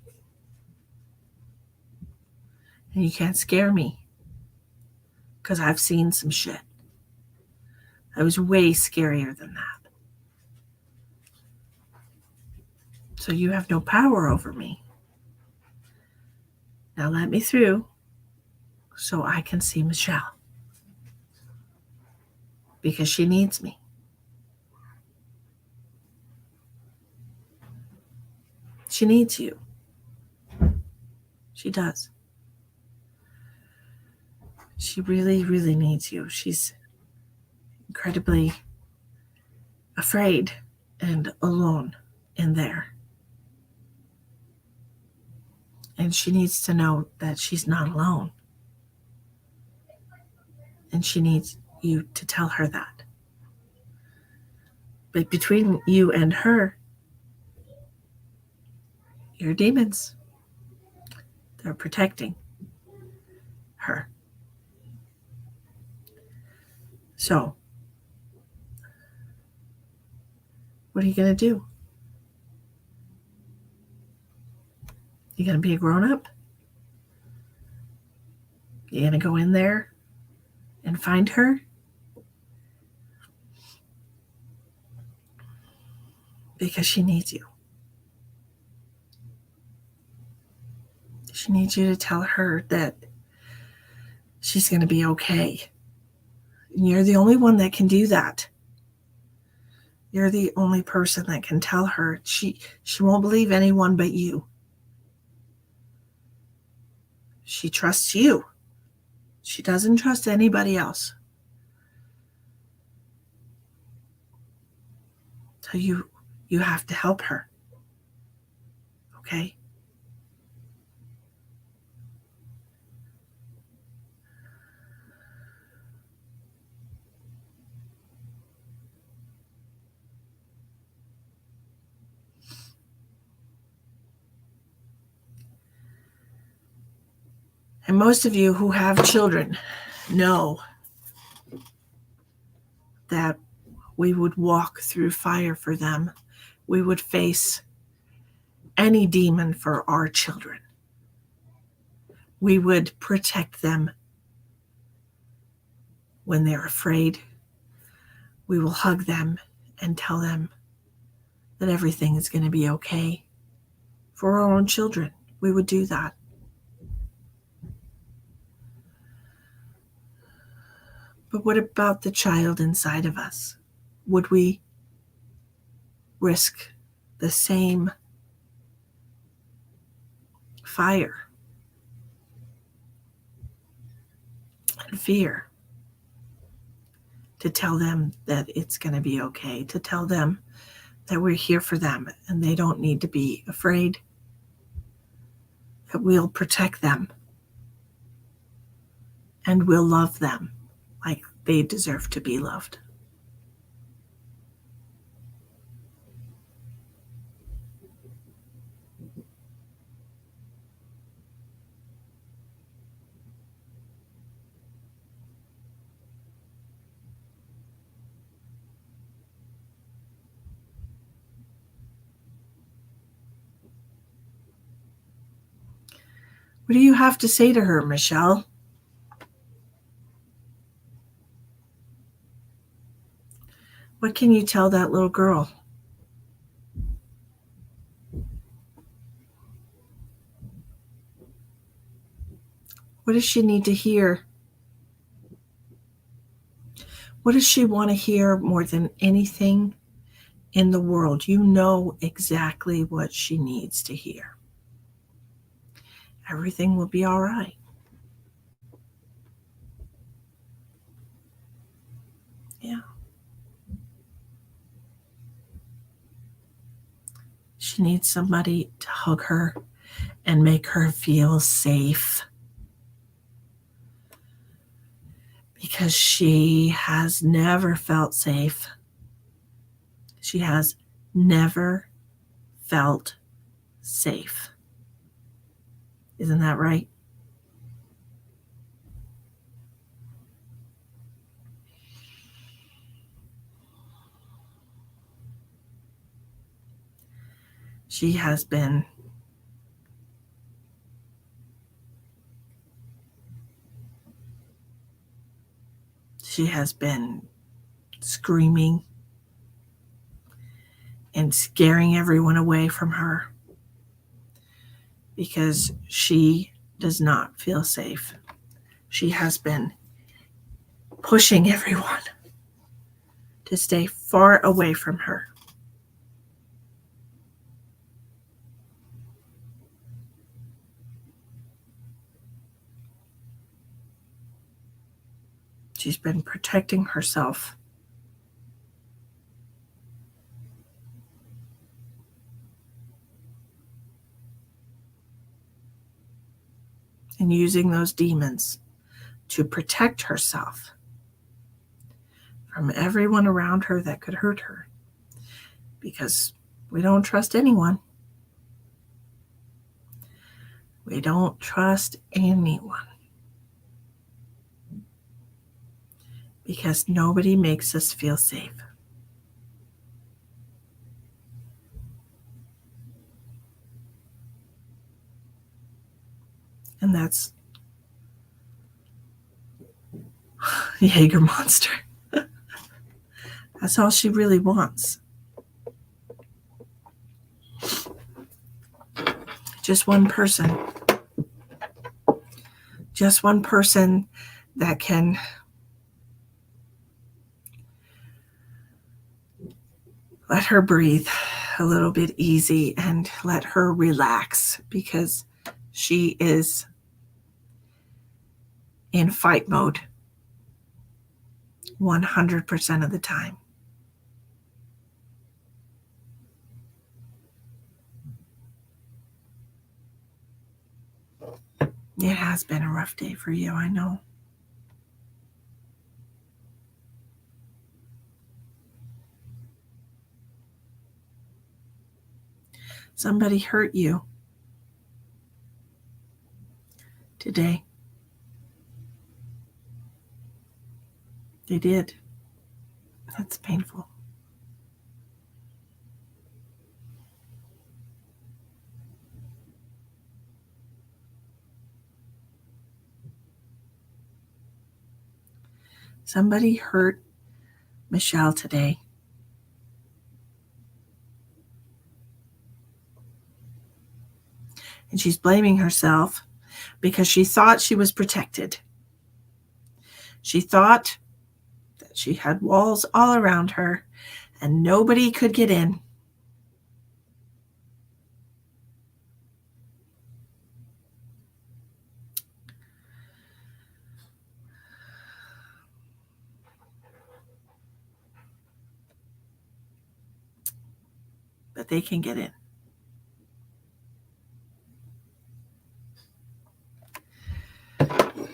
And you can't scare me. Because I've seen some shit. I was way scarier than that. So you have no power over me. Now let me through so I can see Michelle. Because she needs me. She needs you. She does. She really, really needs you. She's incredibly afraid and alone in there. And she needs to know that she's not alone. And she needs you to tell her that. But between you and her, your demons, they're protecting her. So, what are you going to do? You going to be a grown-up? You going to go in there and find her? Because she needs you. She needs you to tell her that she's going to be okay. And you're the only one that can do that. You're the only person that can tell her. She won't believe anyone but you. She trusts you. She doesn't trust anybody else. So you have to help her. Okay? And most of you who have children know that we would walk through fire for them. We would face any demon for our children. We would protect them when they're afraid. We will hug them and tell them that everything is going to be okay. For our own children, we would do that. But what about the child inside of us? Would we risk the same fire and fear to tell them that it's going to be okay, to tell them that we're here for them and they don't need to be afraid, that we'll protect them and we'll love them like they deserve to be loved? What do you have to say to her, Michelle? What can you tell that little girl? What does she need to hear? What does she want to hear more than anything in the world? You know exactly what she needs to hear. Everything will be all right. Yeah. She needs somebody to hug her and make her feel safe. Because she has never felt safe. She has never felt safe. Isn't that right? She has been screaming and scaring everyone away from her because she does not feel safe. She has been pushing everyone to stay far away from her. She's been protecting herself. And using those demons to protect herself from everyone around her that could hurt her. Because we don't trust anyone. We don't trust anyone. Because nobody makes us feel safe. And that's Jaeger Monster. That's all she really wants. Just one person. Just one person that can let her breathe a little bit easy and let her relax, because she is in fight mode 100% of the time. It has been a rough day for you, I know. Somebody hurt you today. They did. That's painful. Somebody hurt Michelle today. And she's blaming herself because she thought she was protected. She thought that she had walls all around her and nobody could get in. But they can get in.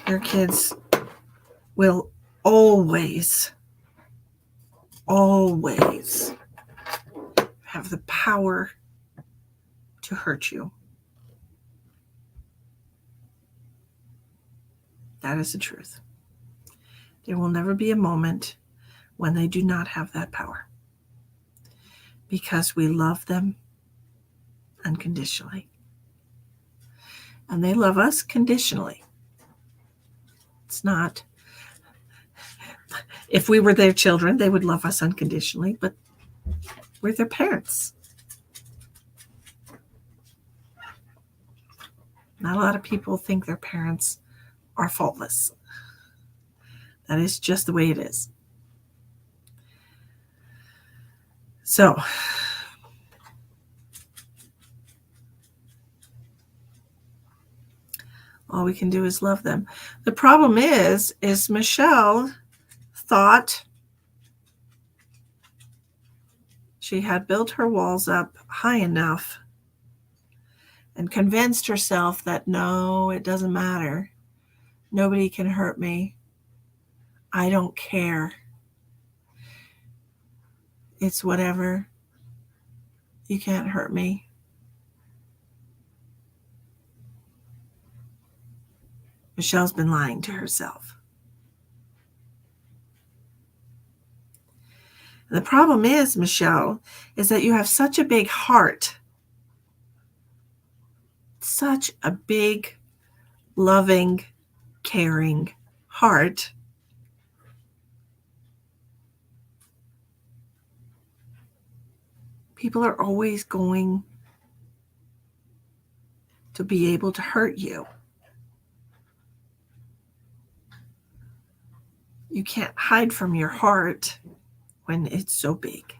Your kids will always have the power to hurt you. That is the truth. There will never be a moment when they do not have that power, because we love them unconditionally. And they love us conditionally. It's not, if we were their children, they would love us unconditionally, but we're their parents. Not a lot of people think their parents are faultless. That is just the way it is. So, all we can do is love them. The problem is Michelle thought she had built her walls up high enough and convinced herself that no, it doesn't matter. Nobody can hurt me. I don't care. It's whatever. You can't hurt me. Michelle's been lying to herself. And the problem is, Michelle, is that you have such a big heart. Such a big, loving, caring heart. People are always going to be able to hurt you. You can't hide from your heart when it's so big.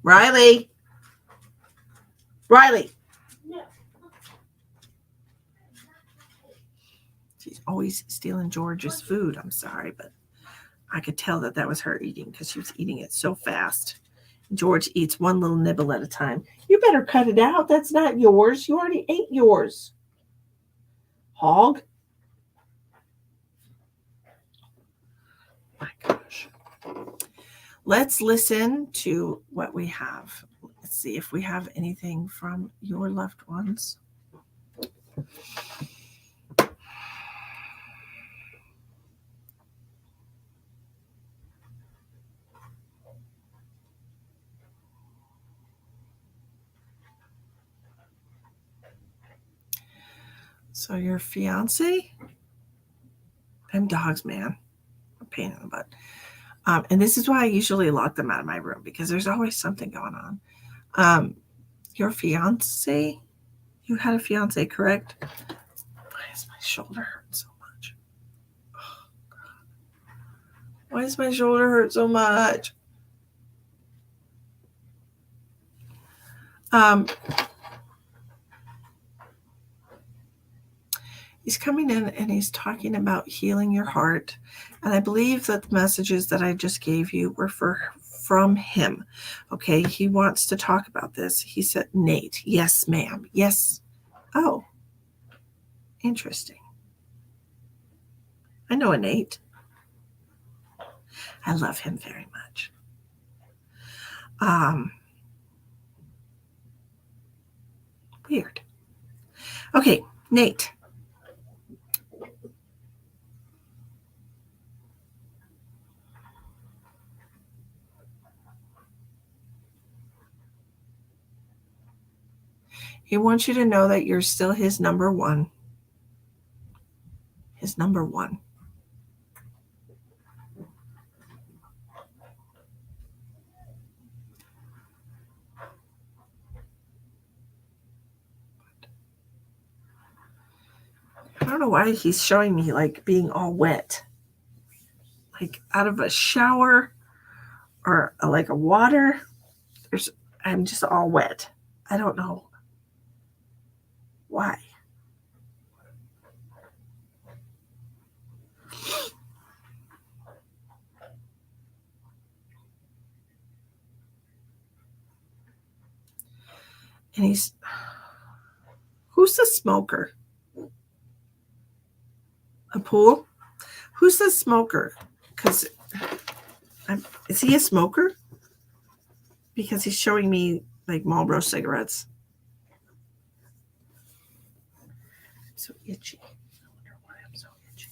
Riley. Riley. She's always stealing George's food. I'm sorry, but I could tell that that was her eating because she was eating it so fast. George eats one little nibble at a time. You better cut it out. That's not yours. You already ate yours. Hog. My gosh. Let's listen to what we have. Let's see if we have anything from your loved ones. So your fiance, them dogs, man, a pain in the butt. And this is why I usually lock them out of my room because there's always something going on. Your fiance, you had a fiance, correct? Why is my shoulder hurt so much? Oh, God. Why does my shoulder hurt so much? He's coming in and he's talking about healing your heart. And I believe that the messages that I just gave you were from him. Okay, he wants to talk about this. He said, Nate, yes, ma'am. Yes. Oh, interesting. I know a Nate. I love him very much. Weird. Okay, Nate. He wants you to know that you're still his number one. His number one. I don't know why he's showing me like being all wet. Like out of a shower or like a water. I'm just all wet. I don't know why. And who's the smoker? A pool? Who's the smoker? Because is he a smoker? Because he's showing me like Marlboro cigarettes. I'm so itchy. I wonder why I'm so itchy.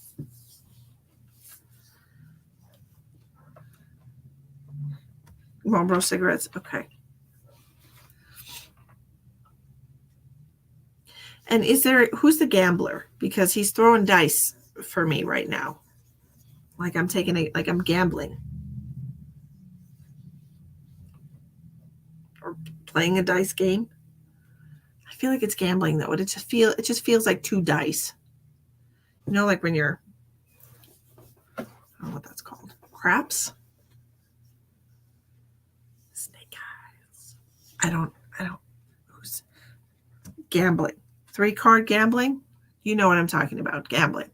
Marlboro cigarettes. Okay. And who's the gambler? Because he's throwing dice for me right now. Like I'm gambling. Or playing a dice game. I feel like it's gambling though. It just feels like two dice. You know, like when you're, I don't know what that's called. Craps? Snake eyes. I don't, who's gambling? 3-card gambling? You know what I'm talking about. Gambling.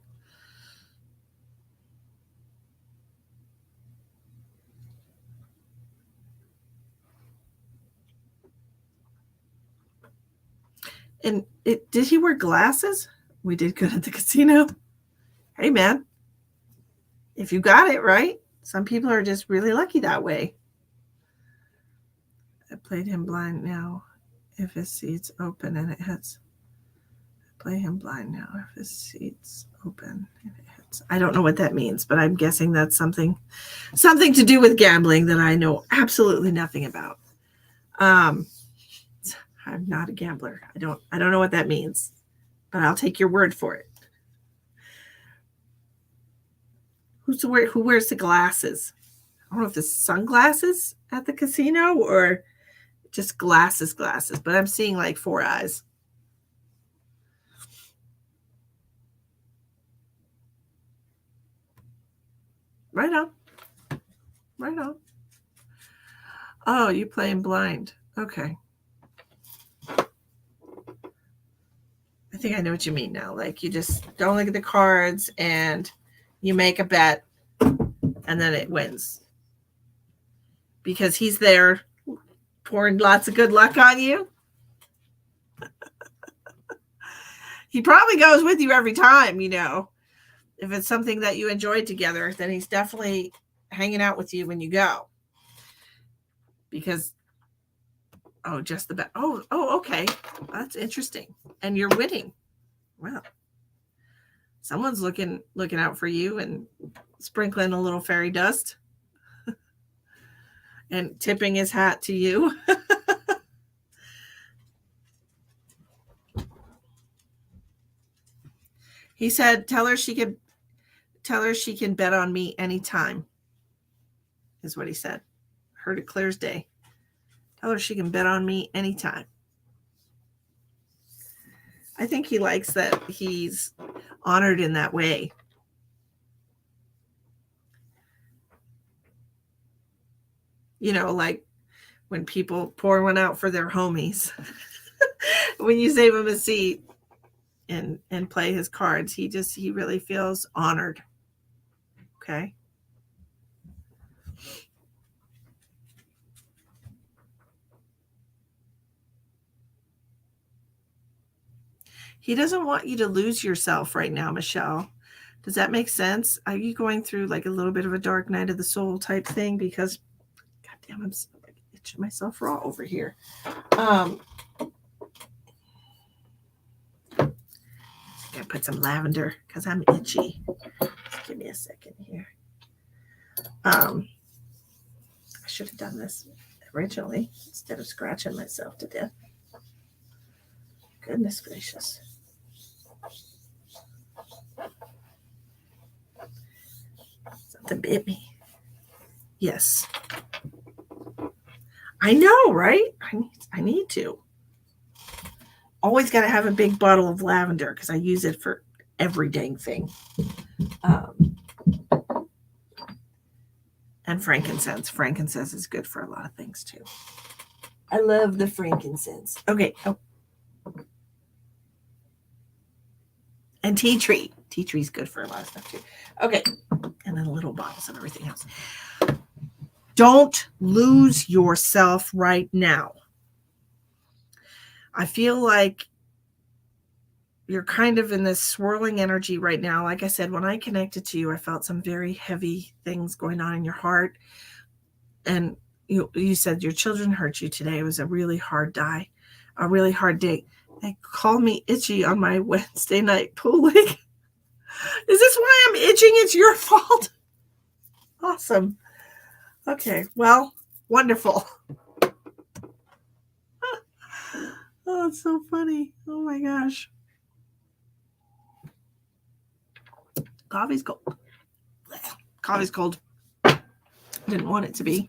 And did he wear glasses? We did good at the casino. Hey, man. If you got it, right? Some people are just really lucky that way. I played him blind now. If his seat's open and it hits. Play him blind now. If his seat's open and it hits. I don't know what that means, but I'm guessing that's something to do with gambling that I know absolutely nothing about. I'm not a gambler. I don't know what that means, but I'll take your word for it. Who wears the glasses? I don't know if it's sunglasses at the casino or just glasses, but I'm seeing like 4 eyes. Right on. Right on. Oh, you playing blind. Okay. I think I know what you mean now. Like you just don't look at the cards and you make a bet and then it wins. Because he's there pouring lots of good luck on you. He probably goes with you every time, you know. If it's something that you enjoy together, then he's definitely hanging out with you when you go. Because, just the bet. Oh, okay. That's interesting. And you're winning. Well, someone's looking out for you and sprinkling a little fairy dust and tipping his hat to you. He said, tell her she can bet on me anytime, is what he said. Heard it clear as day. Tell her she can bet on me anytime. I think he likes that he's honored in that way. You know, like when people pour one out for their homies. When you save him a seat and play his cards, he really feels honored. Okay. He doesn't want you to lose yourself right now, Michelle. Does that make sense? Are you going through like a little bit of a dark night of the soul type thing? Because, goddamn, I'm itching myself raw over here. I put some lavender because I'm itchy. Just give me a second here. I should have done this originally instead of scratching myself to death. Goodness gracious. Something bit me. Yes. I know, right? I need to. Always got to have a big bottle of lavender because I use it for every dang thing. And frankincense. Frankincense is good for a lot of things too. I love the frankincense. Okay. Oh. And tea tree. Tea tree is good for a lot of stuff too. Okay. And then little bottles of everything else. Don't lose yourself right now. I feel like you're kind of in this swirling energy right now. Like I said, when I connected to you, I felt some very heavy things going on in your heart. And you said your children hurt you today. It was a really hard day. They called me itchy on my Wednesday night pool league. Is this why I'm itching? It's your fault. Awesome. Okay. Well, wonderful. Oh, it's so funny. Oh my gosh. Coffee's cold. Coffee's cold. Didn't want it to be.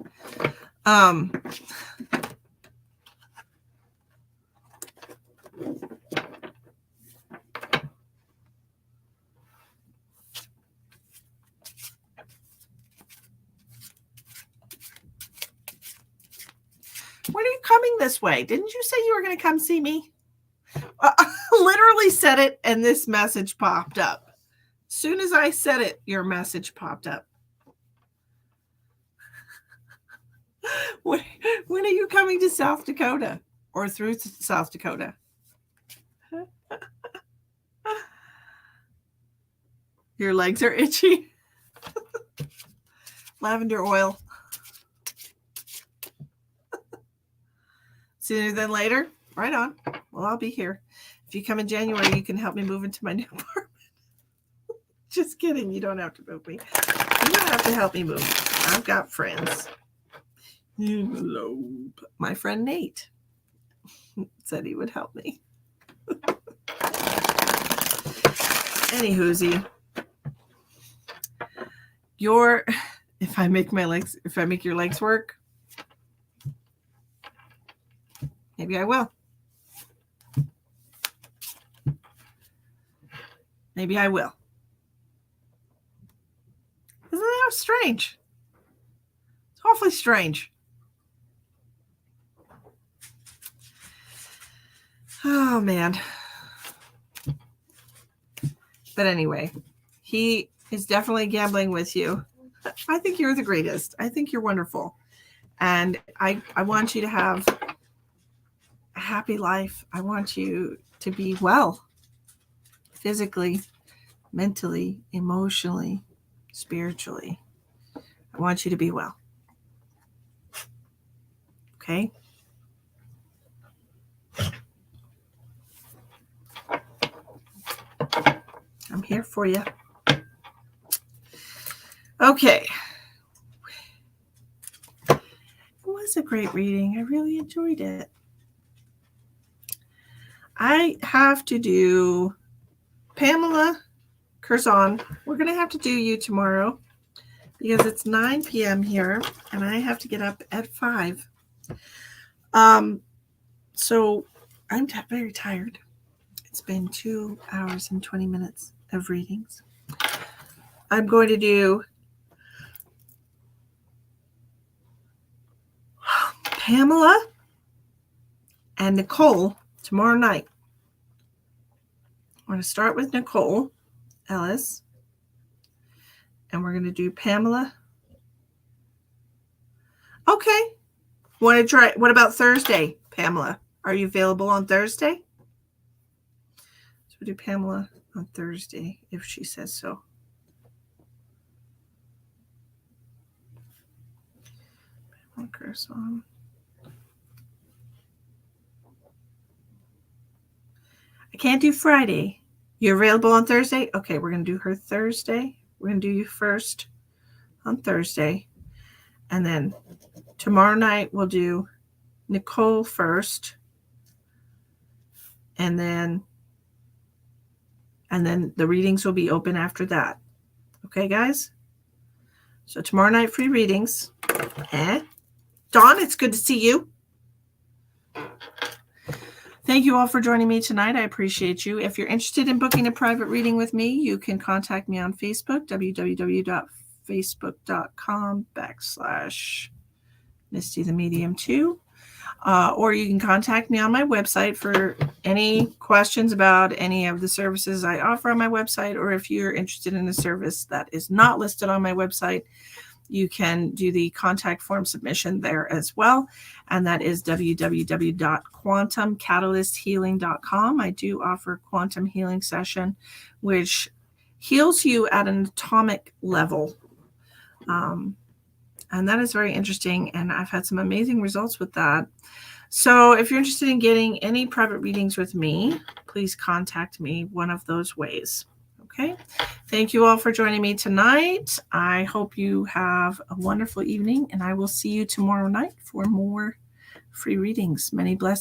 When are you coming this way? Didn't you say you were going to come see me? Literally said it and this message popped up. As soon as I said it, your message popped up. When are you coming to South Dakota or through South Dakota? Your legs are itchy. Lavender oil. Sooner than later? Right on. Well, I'll be here. If you come in January, you can help me move into my new apartment. Just kidding. You don't have to move me. You don't have to help me move. I've got friends. Hello. My friend Nate said he would help me. Any hoozy. if I make your legs work, maybe I will. Maybe I will. Isn't that strange? It's awfully strange. Oh, man. But anyway, he is definitely gambling with you. I think you're the greatest. I think you're wonderful. And I want you to have a happy life. I want you to be well, physically, mentally, emotionally, spiritually. I want you to be well. Okay? I'm here for you. Okay. It was a great reading. I really enjoyed it. I have to do Pamela Curzon. We're going to have to do you tomorrow because it's 9 p.m. here and I have to get up at 5. So I'm very tired. It's been 2 hours and 20 minutes of readings. I'm going to do Pamela and Nicole tomorrow night. We're going to start with Nicole Ellis. And we're going to do Pamela. Okay. Want to try? What about Thursday, Pamela? Are you available on Thursday? So we'll do Pamela on Thursday if she says so. Pamela Curzon. I can't do Friday. You're available on Thursday? Okay, we're going to do her Thursday. We're going to do you first on Thursday. And then tomorrow night we'll do Nicole first. And then the readings will be open after that. Okay, guys? So tomorrow night, free readings. Dawn, it's good to see you. Thank you all for joining me tonight. I appreciate you. If you're interested in booking a private reading with me, you can contact me on Facebook, www.facebook.com/MistyTheMedium2. Or you can contact me on my website for any questions about any of the services I offer on my website, or if you're interested in a service that is not listed on my website, you can do the contact form submission there as well, and that is www.quantumcatalysthealing.com. I do offer quantum healing session, which heals you at an atomic level. And that is very interesting, and I've had some amazing results with that. So if you're interested in getting any private readings with me, please contact me one of those ways. Okay. Thank you all for joining me tonight. I hope you have a wonderful evening, and I will see you tomorrow night for more free readings. Many blessings.